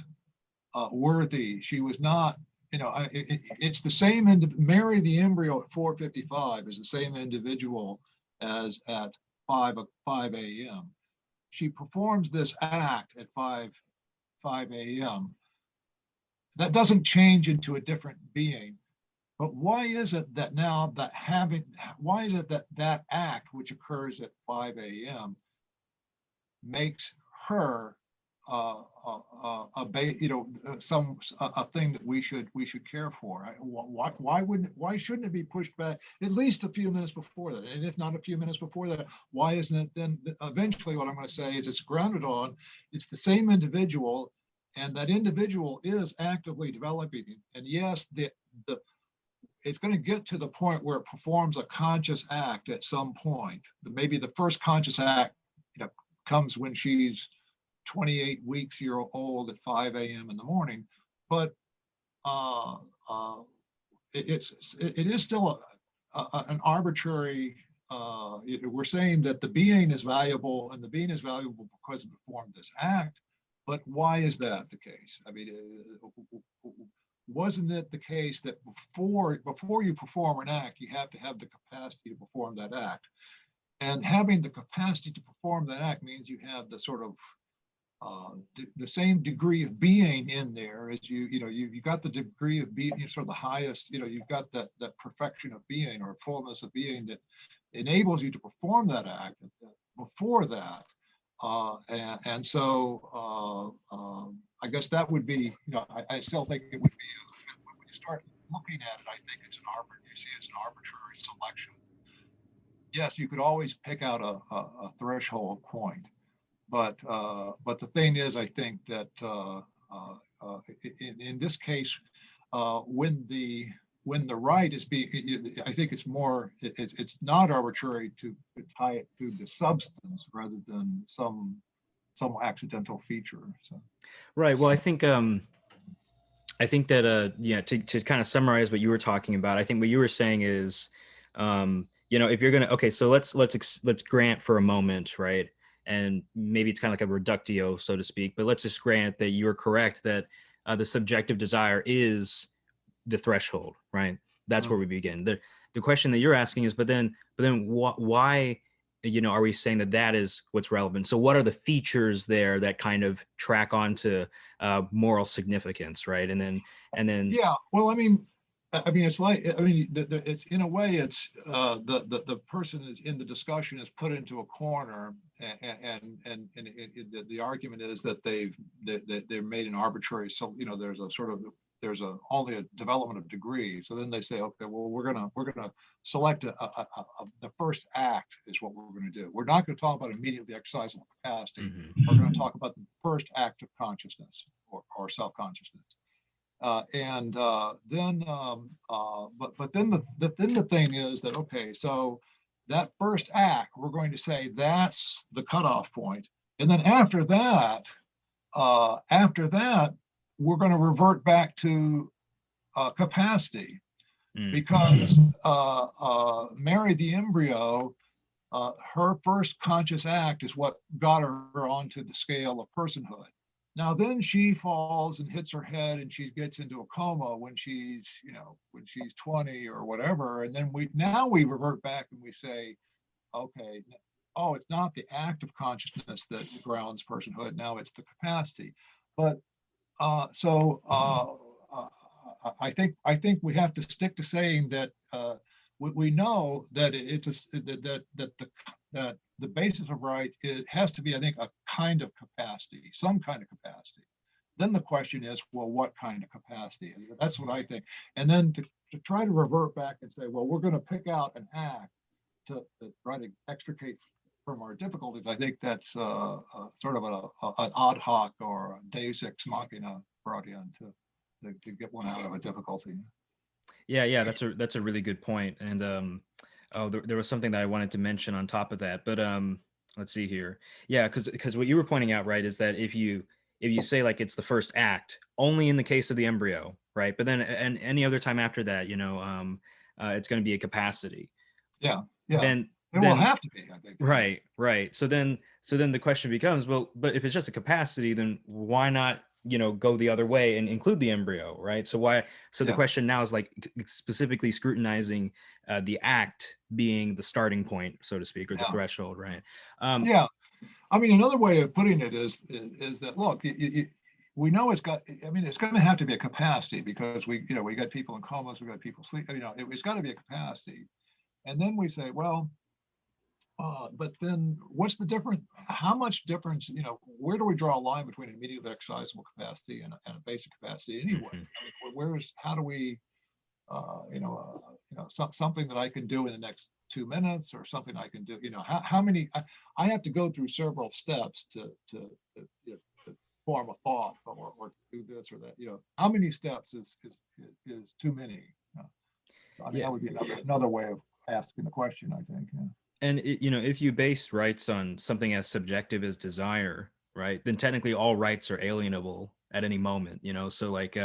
worthy? She was not, it's the same. Mary, the embryo, at 4:55 is the same individual as at 5 a.m. She performs this act at 5 a.m. That doesn't change into a different being. But why is it that why is it that that act, which occurs at 5 a.m., makes her a thing that we should care for? Why shouldn't it be pushed back at least a few minutes before that? And if not a few minutes before that, why isn't it then? Eventually, what I'm going to say is it's grounded on, it's the same individual, and that individual is actively developing. And yes, it's going to get to the point where it performs a conscious act at some point. Maybe the first conscious act, comes when she's 28 weeks old at 5 a.m. in the morning, but it is still an arbitrary. We're saying that the being is valuable, and the being is valuable because it performed this act, But why is that the case? I mean, wasn't it the case that before you perform an act, you have to have the capacity to perform that act? And having the capacity to perform that act means you have the sort of the same degree of being in there as you got the degree of being, sort of the highest, you've got that perfection of being or fullness of being that enables you to perform that act before that. And so I guess that would be, I still think it would be, when you start looking at it, I think it's you see it's an arbitrary selection. Yes, you could always pick out a threshold point, but the thing is, I think that in this case, when the right is being, I think it's more, it's not arbitrary to tie it to the substance rather than some accidental feature. So. Right. Well, I think that yeah, to kind of summarize what you were talking about, I think what you were saying is, if you're gonna, okay, so let's grant for a moment, right? And maybe it's kind of like a reductio, so to speak, but let's just grant that you're correct that the subjective desire is the threshold, right? That's where we begin. The question that you're asking is, but then why, are we saying that that is what's relevant? So what are the features there that kind of track onto moral significance, right? And then Yeah, well, I mean, it's like, it's in a way, it's the person is in the discussion is put into a corner, and the argument is that they're made an arbitrary. So there's only a development of degree. So then they say, okay, well, we're gonna select the first act is what we're going to do. We're not going to talk about immediately exercisable capacity. mm-hmm. We're going to talk about the first act of consciousness or self-consciousness. Then the thing is that, okay, so that first act, we're going to say that's the cutoff point, and then after that, we're going to revert back to capacity, because Mary the embryo, her first conscious act is what got her onto the scale of personhood. Now then she falls and hits her head and she gets into a coma when she's 20 or whatever. And then we revert back and we say, okay, oh, it's not the act of consciousness that grounds personhood. Now it's the capacity. But I think we have to stick to saying that we know that that the basis of right, it has to be, I think, a kind of capacity, some kind of capacity. Then the question is, well, what kind of capacity? And that's what I think. And then to try to revert back and say, well, we're going to pick out an act to try to extricate from our difficulties. I think that's sort of an ad hoc or a deus ex machina brought in to get one out of a difficulty. Yeah, that's a really good point. And there was something that I wanted to mention on top of that, but let's see here. Yeah, because what you were pointing out, right, is that if you say like it's the first act only in the case of the embryo, right, but then and any other time after that, it's going to be a capacity. Yeah. Then it will have to be, I think. Right. So then the question becomes, well, but if it's just a capacity, then why not, go the other way and include the embryo, right? So why? So the question now is like specifically scrutinizing the act being the starting point, so to speak, or the threshold, right? Yeah. I mean, another way of putting it is that, look, we know it's going to have to be a capacity, because we got people in comas, we got people sleep, it's got to be a capacity. And then we say, well, but then what's the difference? How much difference, where do we draw a line between an immediately exercisable capacity and a basic capacity anyway? Mm-hmm. I mean, how do we, something that I can do in the next 2 minutes, or something I can do, how many, I have to go through several steps to form a thought or do this or that, how many steps is too many? I mean, that would be another way of asking the question, I think. Yeah. And if you base rights on something as subjective as desire, right, then technically all rights are alienable at any moment. So like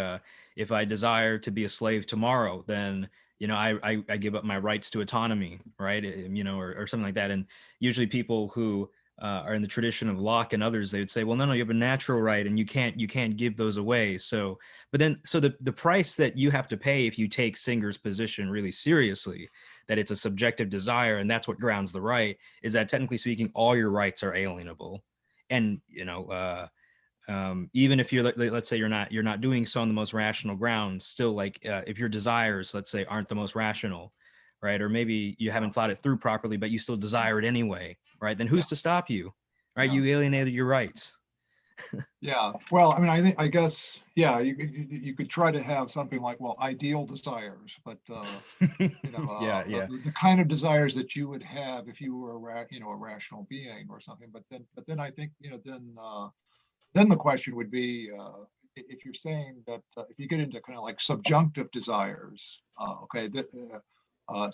if I desire to be a slave tomorrow, then I give up my rights to autonomy, right? Or something like that. And usually people who are in the tradition of Locke and others, they would say, well, no, you have a natural right, and you can't give those away. So, but then, so the price that you have to pay if you take Singer's position really seriously, that it's a subjective desire, and that's what grounds the right, is that technically speaking, all your rights are alienable, and even if you're let's say you're not doing so on the most rational grounds, still, like, if your desires, let's say, aren't the most rational, right, or maybe you Yeah, haven't thought it through properly but you still desire it anyway, right, then yeah, who's to stop you, right? yeah. You alienated your rights. Yeah, well, I mean, I guess, yeah, you could try to have something like, well, ideal desires, but Yeah, yeah. the kind of desires that you would have if you were a rational being or something. But then I think, then the question would be, if you're saying that if you get into kind of like subjunctive desires, okay, that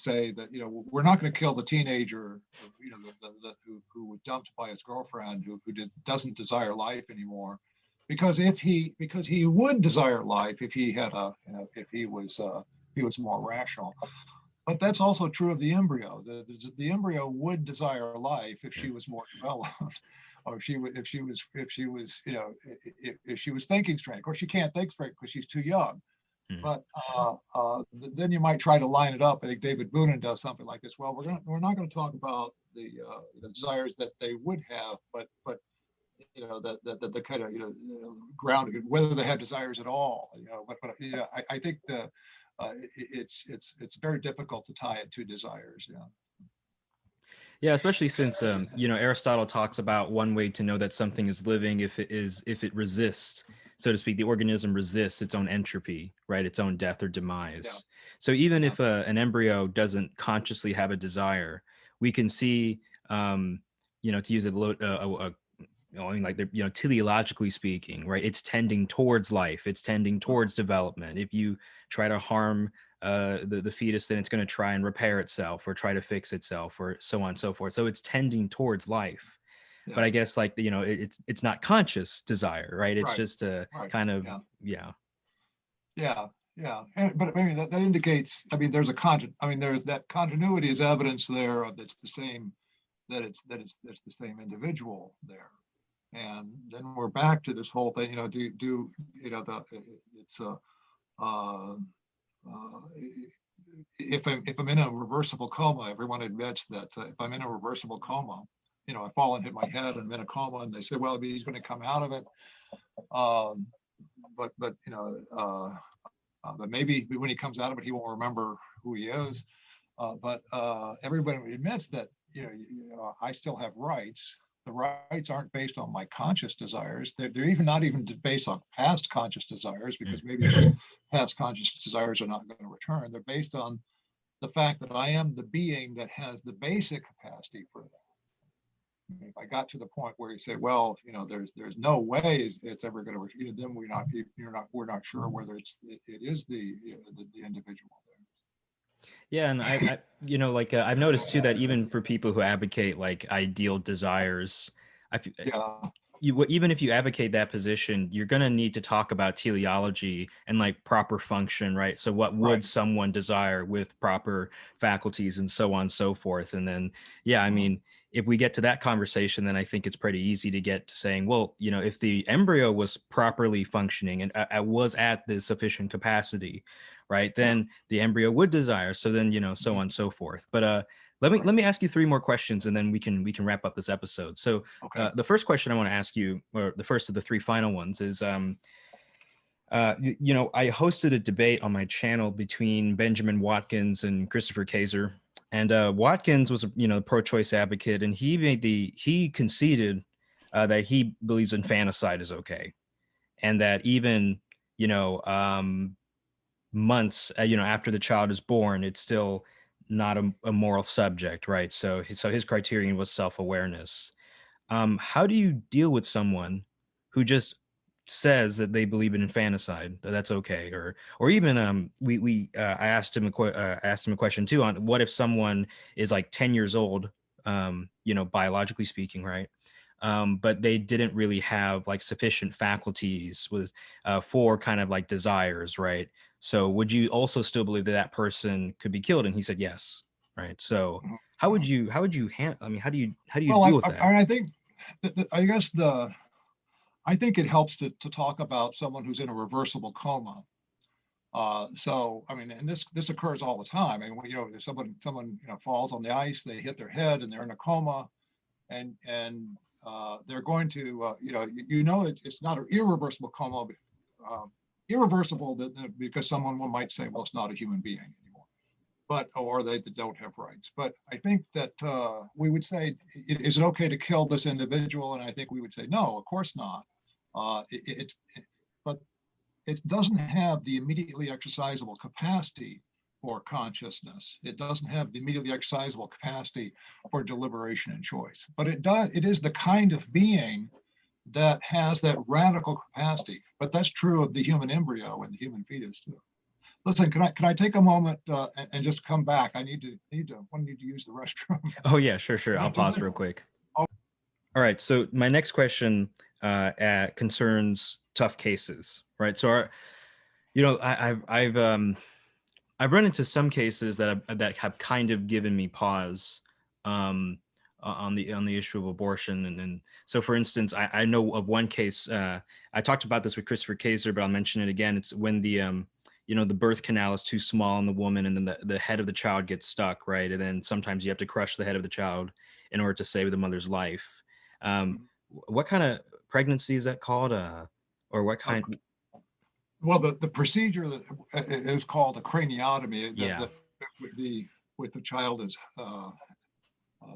say that we're not going to kill the teenager, who was dumped by his girlfriend, doesn't desire life anymore, because he would desire life if he had if he was more rational. But that's also true of the embryo. The embryo would desire life if Yeah. she was more developed, or if she was thinking straight. Of course, she can't think straight because she's too young. Hmm. But then you might try to line it up. I think David Boonin does something like this. Well, we're not going to talk about the desires that they would have, but that the kind of grounded, whether they have desires at all. I think it's very difficult to tie it to desires. Yeah. Yeah, especially since Aristotle talks about one way to know that something is living, if it resists, so to speak, the organism resists its own entropy, right? Its own death or Yeah. demise. So even Yeah. if an embryo doesn't consciously have a desire, we can see, to use I mean, like, teleologically speaking, right? It's tending towards life. It's tending towards development. If you try to harm the fetus, then it's going to try and repair itself or try to fix itself, or so on and so forth. So it's tending towards life. But Yeah. I guess, like, it's not conscious desire, right? It's Right. just a Right. kind of, Yeah. yeah. Yeah. Yeah. But I mean, that indicates, I mean, I mean, there's that continuity is evidence there of it's the same, that's the same individual there. And then we're back to this whole thing, do it's uh, uh, if I'm in a reversible coma, everyone admits that if I'm in a reversible coma, I fall and hit my head and I'm in a coma, and they say, well, he's going to come out of it. Um, but maybe when he comes out of it, he won't remember who he is. But everybody admits that I still have rights. The rights aren't based on my conscious desires. They're even not even based on past conscious desires, because maybe those past conscious desires are not going to return. They're based on the fact that I am the being that has the basic capacity for that. If I got to the point where you say, well, there's no way it's ever going to, then we're not sure whether it is the individual there. Yeah, and I've noticed too that even for people who advocate, like, ideal desires, Yeah, even if you advocate that position, you're going to need to talk about teleology and, like, proper function, right? So what would right. someone desire with proper faculties and so on and so forth? And then, yeah, I Mhm. mean, if we get to that conversation, then I think it's pretty easy to get to saying, well, if the embryo was properly functioning and was at the sufficient capacity, right, Yeah. then the embryo would desire. So then, so Mhm. on and so forth. But let me Right. let me ask you three more questions, and then we can wrap up this episode. So Okay. the first question I want to ask you, or the first of the three final ones, is I hosted a debate on my channel between Benjamin Watkins and Christopher Kaiser. And Watkins was, a pro-choice advocate, and he conceded that he believes infanticide is okay, and that even, you know, months, after the child is born, it's still not a moral subject, right? So his criterion was self-awareness. How do you deal with someone who just says that they believe in infanticide, that that's okay? Or even we I asked him a question too on what if someone is like 10 years old, biologically speaking, right? But they didn't really have like sufficient faculties with for kind of like desires, right? So would you also still believe that that person could be killed? And he said yes, right? So Mhm. how would you I mean, how do you Well, deal with that? I think, I guess I think it helps to talk about someone who's in a reversible coma. So, I mean, and this occurs all the time. And you know, if someone you know falls on the ice, they hit their head, and they're in a coma, and they're going to you know it's not an irreversible coma, irreversible because someone might say, well, it's not a human being anymore, but or they don't have rights. But I think that we would say, is it okay to kill this individual? And I think we would say, no, of course not. But it doesn't have the immediately exercisable capacity for consciousness. It doesn't have the immediately exercisable capacity for deliberation and choice. But it is the kind of being that has that radical capacity. But that's true of the human embryo and the human fetus too. Listen, can I take a moment and just come back? I need to use the restroom. Oh yeah, sure. I'll pause real quick. Oh. All right. So my next question concerns tough cases, right? So, I've run into some cases that have kind of given me pause on the issue of abortion, and so for instance, I know of one case. I talked about this with Christopher Kaiser, but I'll mention it again. It's when the birth canal is too small in the woman, and then the head of the child gets stuck, right? And then sometimes you have to crush the head of the child in order to save the mother's life. What kind of pregnancy is that called? Or what kind? Well, the procedure that is called a craniotomy. Yeah. With the child is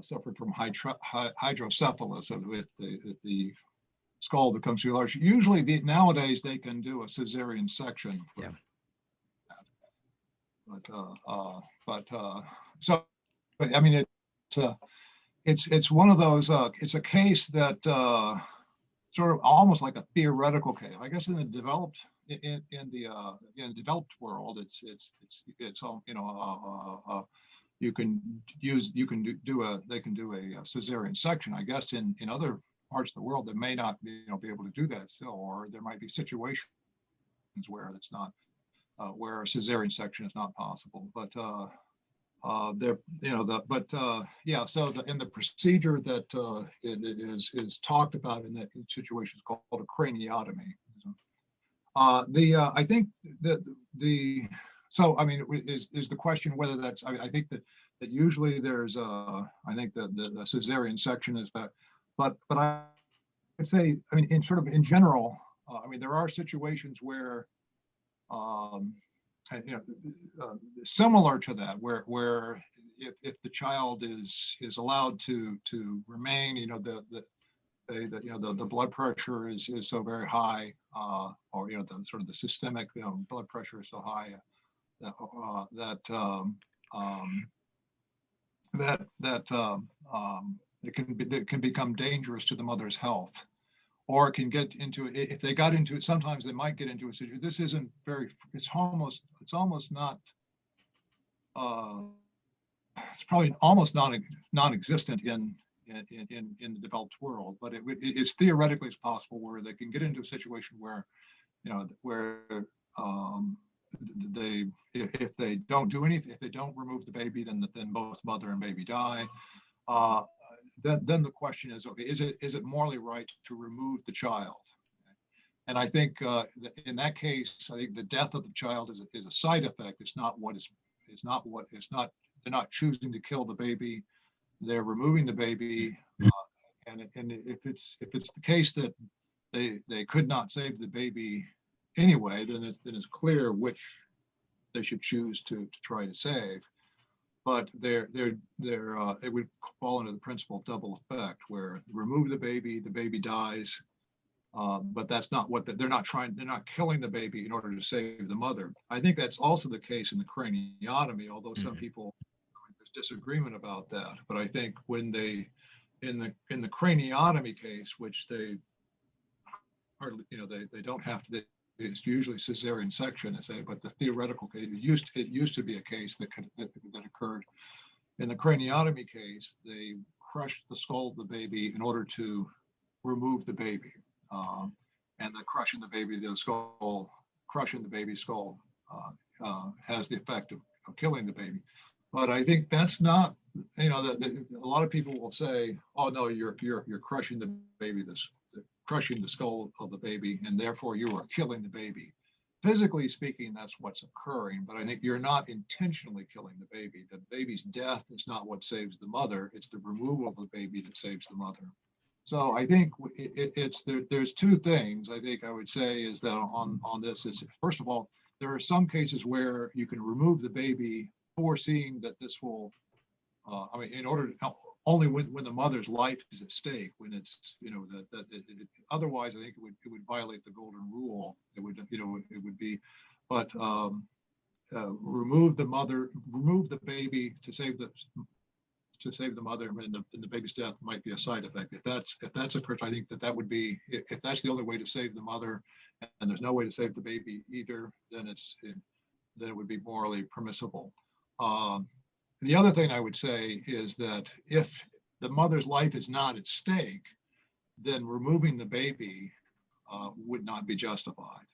suffered from hydrocephalus, so with the skull becomes too large. Usually, nowadays they can do a cesarean section. Yeah. So, I mean, it's one of those. It's a case that sort of almost like a theoretical case. I guess in the developed developed world, it's you can do a cesarean section. I guess in other parts of the world, they may not be able to do that still, or there might be situations where it's not where a cesarean section is not possible. But there, yeah. So in the procedure that is talked about in that situation is called a craniotomy. I think so. I mean, is the question whether that's? I think that usually there's I think that the cesarean section is that, but I would say, I mean, in general, I mean, there are situations where similar to that, where if the child is allowed to remain, the blood pressure is so very high, or the sort of the systemic blood pressure is so high it can become dangerous to the mother's health, or it can get into it. If they got into it, sometimes they might get into a situation. This isn't very. It's almost not. It's probably almost non-existent in the developed world, but it's theoretically it's possible where they can get into a situation where, where if they don't do anything, if they don't remove the baby, then both mother and baby die. Then the question is, okay, is it morally right to remove the child? And I think in that case, I think the death of the child is a side effect. It's not. They're not choosing to kill the baby. They're removing the baby. And if it's the case that they could not save the baby anyway, then it's clear which they should choose to try to save. But it would fall into the principle of double effect, where remove the baby dies, but that's not what they're not killing the baby in order to save the mother. I think that's also the case in the craniotomy, although some people, there's disagreement about that. But I think when they in the craniotomy case, which they hardly, they don't have to. It's usually cesarean section, but the theoretical case, it used to be a case that occurred. In the craniotomy case, they crushed the skull of the baby in order to remove the baby, and crushing the baby's skull has the effect of killing the baby. But I think that's not, you know, a lot of people will say, oh no, you're crushing the baby, crushing the skull of the baby, and therefore you are killing the baby. Physically speaking, that's what's occurring, but I think you're not intentionally killing the baby. The baby's death is not what saves the mother, it's the removal of the baby that saves the mother. So I think there's two things I think I would say is that on this is, first of all, there are some cases where you can remove the baby foreseeing that this will, I mean, in order to, only when the mother's life is at stake, when it's, you know, otherwise I think it would violate the golden rule. It would, you know, it would be, but remove the baby to save the mother, and the baby's death might be a side effect. If that's occurs, I think that would be, if that's the only way to save the mother, and there's no way to save the baby either, then it would be morally permissible. The other thing I would say is that if the mother's life is not at stake, then removing the baby would not be justified.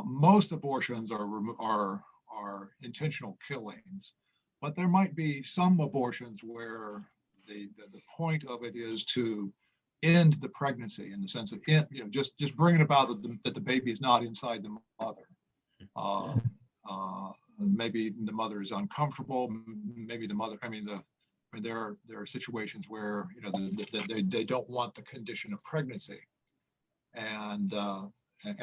Most abortions are intentional killings, but there might be some abortions where the point of it is to end the pregnancy, in the sense of, you know, just bring it about that the baby is not inside the mother. Maybe the mother is uncomfortable. Maybe the mother, I mean, there are situations where, you know, they don't want the condition of pregnancy, and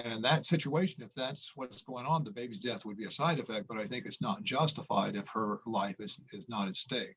in that situation, if that's what's going on, the baby's death would be a side effect, but I think it's not justified if her life is not at stake.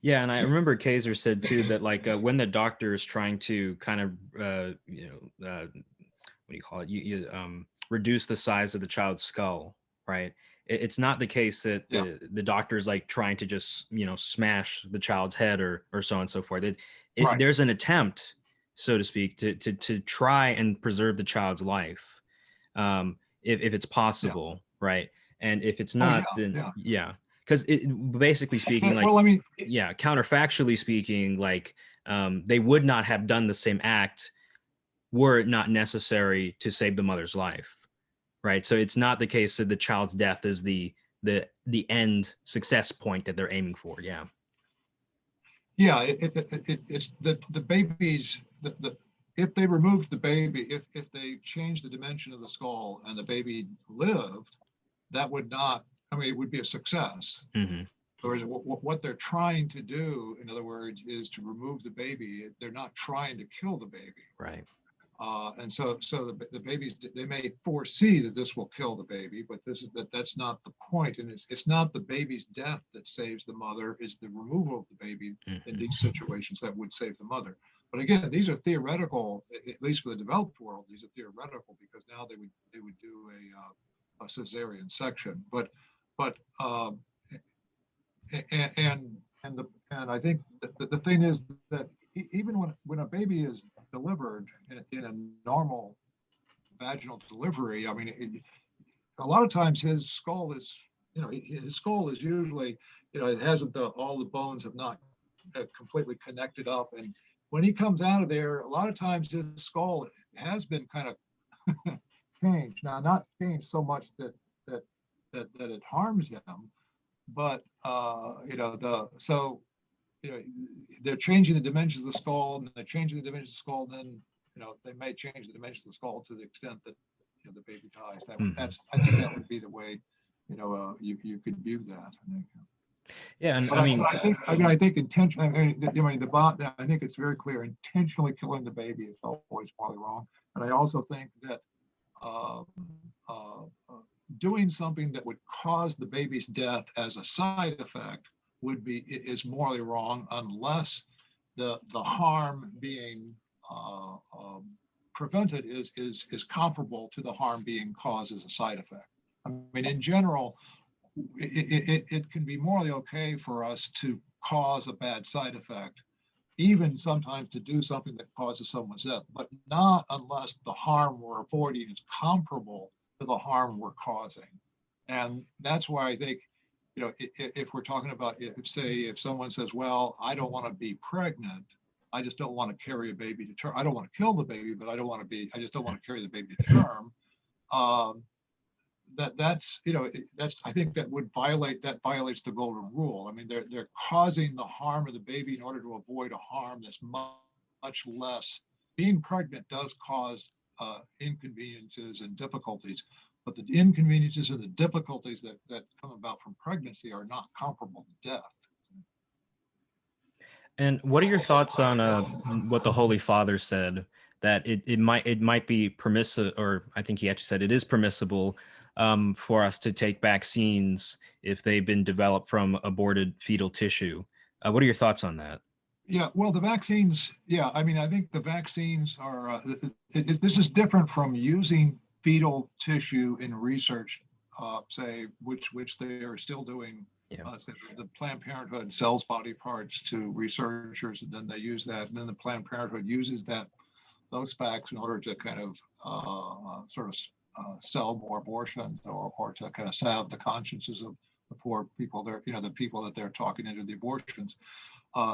Yeah, and I remember Kaiser said too that like when the doctor is trying to kind of what do you call it? You reduce the size of the child's skull, right? It's not the case that the doctor's like trying to just, you know, smash the child's head or so on and so forth. Right. There's an attempt, so to speak, to try and preserve the child's life, if it's possible, right? And if it's not, then because basically speaking, like, well, I mean, counterfactually speaking, like they would not have done the same act were it not necessary to save the mother's life, right? So it's not the case that the child's death is the end success point that they're aiming for. Yeah. It's the baby's if they removed the baby, if they changed the dimension of the skull and the baby lived, that would not, I mean, it would be a success. Mm-hmm. Or what they're trying to do, in other words, is to remove the baby. They're not trying to kill the baby. Right. And so the babies, they may foresee that this will kill the baby, but that's not the point. And it's not the baby's death that saves the mother, it's the removal of the baby in these situations that would save the mother. But again, these are theoretical, at least for the developed world, these are theoretical, because now they would do a cesarean section. But and I think the thing is that even when a baby is delivered in a normal vaginal delivery, I mean, a lot of times his skull is, you know, his skull is usually, you know, it hasn't all the bones have not completely connected up, and when he comes out of there, a lot of times his skull has been kind of changed. Now, not changed so much that it harms him, but you know, you know, they're changing the dimensions of the skull, and they're changing the dimensions of the skull, then, you know, they may change the dimensions of the skull to the extent that, you know, the baby dies. I think that would be the way, you know, you could view that, I think. Yeah, and but I think intention. I think it's very clear. Intentionally killing the baby is always probably wrong. And I also think that doing something that would cause the baby's death as a side effect is morally wrong, unless the harm being prevented is comparable to the harm being caused as a side effect. I mean, in general, it can be morally okay for us to cause a bad side effect, even sometimes to do something that causes someone's death, but not unless the harm we're avoiding is comparable to the harm we're causing. And that's why I think, you know, if we're talking about, if someone says, well, I don't want to be pregnant, I just don't want to carry a baby to term. I don't want to kill the baby, but I just don't want to carry the baby to term. that's that's, I think that violates the golden rule. I mean, they're causing the harm of the baby in order to avoid a harm that's much less. Being pregnant does cause inconveniences and difficulties, but the inconveniences and the difficulties that come about from pregnancy are not comparable to death. And what are your thoughts on what the Holy Father said, that it might be permissible, or I think he actually said it is permissible for us to take vaccines if they've been developed from aborted fetal tissue. What are your thoughts on that? Yeah, well, the vaccines, yeah, I mean, I think the vaccines are, this is different from using fetal tissue in research, say, which they are still doing. Yeah. Say the Planned Parenthood sells body parts to researchers, and then they use that, and then the Planned Parenthood uses those facts in order to kind of sort of sell more abortions, or to kind of salve the consciences of the poor people there, the people that they're talking into the abortions.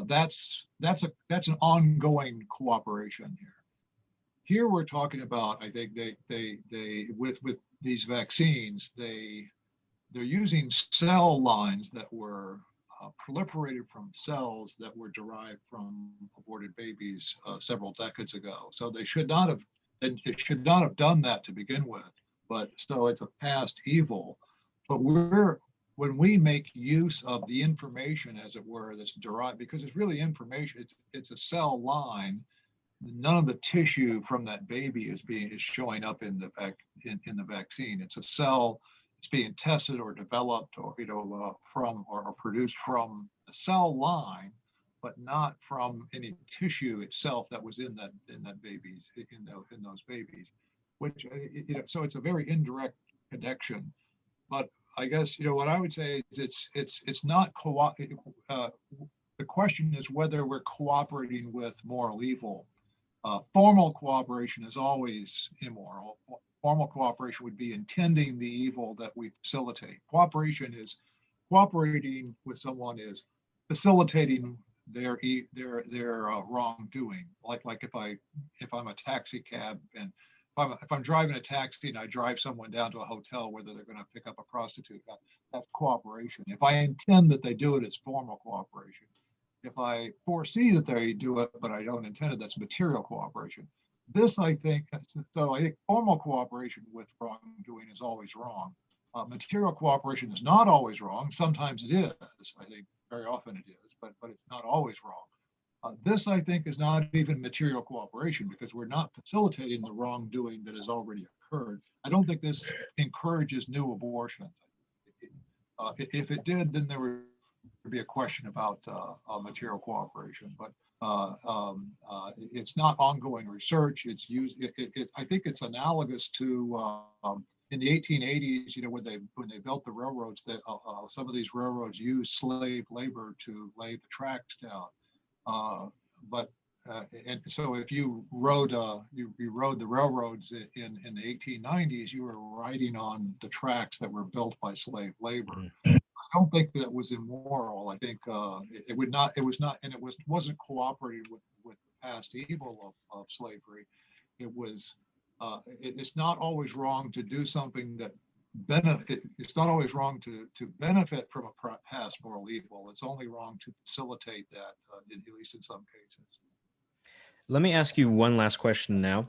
That's an ongoing cooperation here. Here we're talking about, I think they with these vaccines, they're using cell lines that were proliferated from cells that were derived from aborted babies several decades ago. So they should not have done that to begin with. But so it's a past evil. But when we make use of the information, as it were, that's derived, because it's really information, it's a cell line. None of the tissue from that baby is showing up in the vaccine. It's a cell. It's being tested or developed, or from or produced from the cell line, but not from any tissue itself that was in those babies. Which so it's a very indirect connection. But I guess what I would say is it's not the question is whether we're cooperating with moral evil. Formal cooperation is always immoral. Formal cooperation would be intending the evil that we facilitate. Cooperating with someone is facilitating their wrongdoing. Like if I'm a taxi cab, and if I'm driving a taxi and I drive someone down to a hotel whether they're going to pick up a prostitute, that's cooperation. If I intend that they do it, it's formal cooperation. If I foresee that they do it, but I don't intend it, that's material cooperation. I think formal cooperation with wrongdoing is always wrong. Material cooperation is not always wrong. Sometimes it is. I think very often it is, but it's not always wrong. This, I think, is not even material cooperation, because we're not facilitating the wrongdoing that has already occurred. I don't think this encourages new abortions. If it did, then there would be a question about material cooperation, but it's not ongoing research. It's used. I think it's analogous to in the 1880s. When they built the railroads, that some of these railroads used slave labor to lay the tracks down. And so if you rode the railroads in the 1890s, you were riding on the tracks that were built by slave labor. I don't think that was immoral. I think it wasn't cooperating with the past evil of slavery. It's not always wrong to do something that it's not always wrong to benefit from a past moral evil. It's only wrong to facilitate that, at least in some cases. Let me ask you one last question now.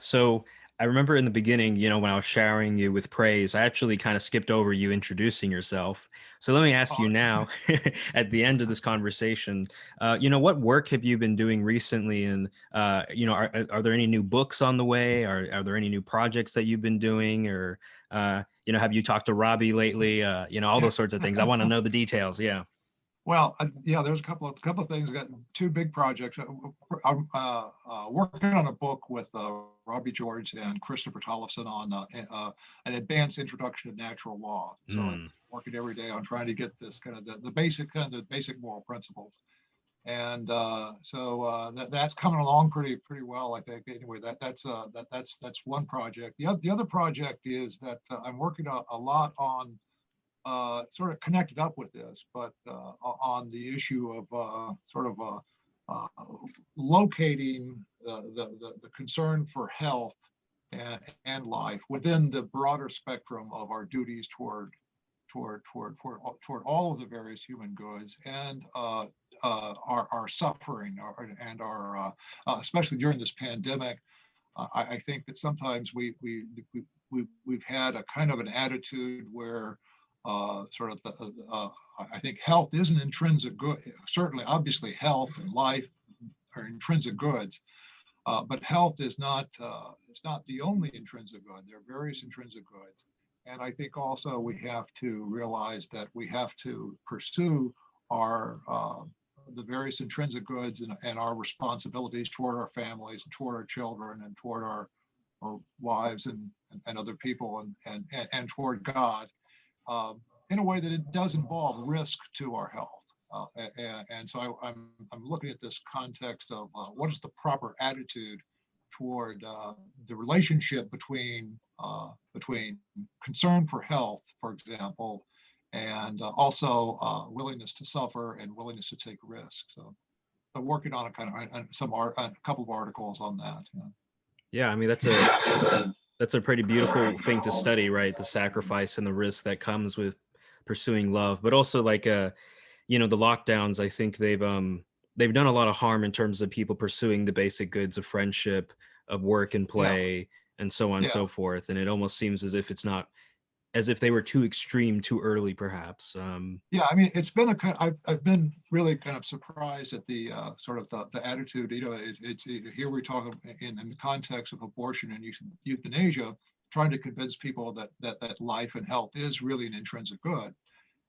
So I remember in the beginning, when I was showering you with praise, I actually kind of skipped over you introducing yourself. So let me ask you now, at the end of this conversation, what work have you been doing recently? And, are there any new books on the way? Are there any new projects that you've been doing? Or, have you talked to Robbie lately? All those sorts of things. I want to know the details. Yeah. Well, there's a couple of things. I got two big projects. I'm working on a book with Robbie George and Christopher Tollefson on an advanced introduction to natural law. So I'm working every day on trying to get this kind of the basic moral principles. And that's coming along pretty well, I think. Anyway, that's one project. The other project is that I'm working a lot on. Sort of connected up with this, but on the issue of locating the concern for health and life within the broader spectrum of our duties toward all of the various human goods, and our suffering, and our especially during this pandemic. I think that sometimes we've had a kind of an attitude where sort of I think health is an intrinsic good. Certainly, obviously, health and life are intrinsic goods, but health is not it's not the only intrinsic good. There are various intrinsic goods. And I think also we have to realize that we have to pursue our the various intrinsic goods, and our responsibilities toward our families, and toward our children, and toward our wives, and other people, and toward God, in a way that it does involve risk to our health. And so I'm looking at this context of what is the proper attitude toward the relationship between concern for health, for example, and also willingness to suffer and willingness to take risks. So I'm working on a couple of articles on that. Yeah, I mean that's a pretty beautiful thing to study, right? The sacrifice and the risk that comes with pursuing love, but also like the lockdowns. I think they've done a lot of harm in terms of people pursuing the basic goods of friendship, of work and Yeah, play, and so on and yeah. so forth. And it almost seems as if it's not, as if they were too extreme too early, perhaps. Yeah, I mean, it's been I've been really kind of surprised at the sort of the attitude. It's here we're talking in the context of abortion and euthanasia, trying to convince people that life and health is really an intrinsic good,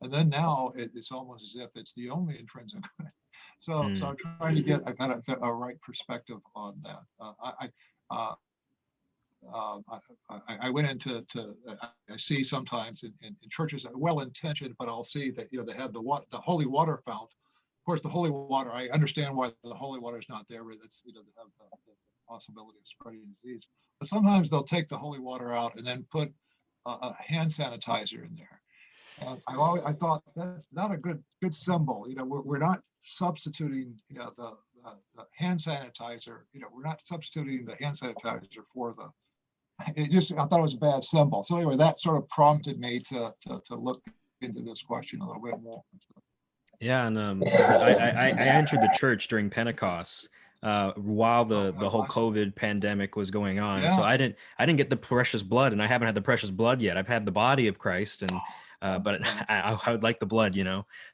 and then now it's almost as if it's the only intrinsic good. So Mm. I'm trying to get a kind of a right perspective on that. Uh, I went into I see sometimes in churches well intentioned, but I'll see that they have the holy water fount. Of course, the holy water. I understand why the holy water is not there. That's they have the possibility of spreading disease. But sometimes they'll take the holy water out and then put a hand sanitizer in there. And I thought that's not a good symbol. We're not substituting the hand sanitizer. We're not substituting the hand sanitizer for the I thought it was a bad symbol. So anyway, that sort of prompted me to look into this question a little bit more. Yeah, and 'cause I entered the church during Pentecost, while Oh, the God whole bless you. COVID pandemic was going on. So Yeah. I didn't get the precious blood, and I haven't had the precious blood yet. I've had the body of Christ, and Yeah. but Yeah. I would like the blood.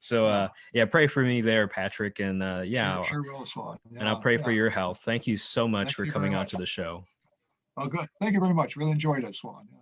So Yeah. yeah, pray for me there, Patrick, and Sure. yeah, Sure will, Swan. and I'll Yeah. pray for Yeah. your health. Thank you so much Thank for you very coming on much. to the show. Oh, good. Thank you very much. Really enjoyed it, Swan. Yeah.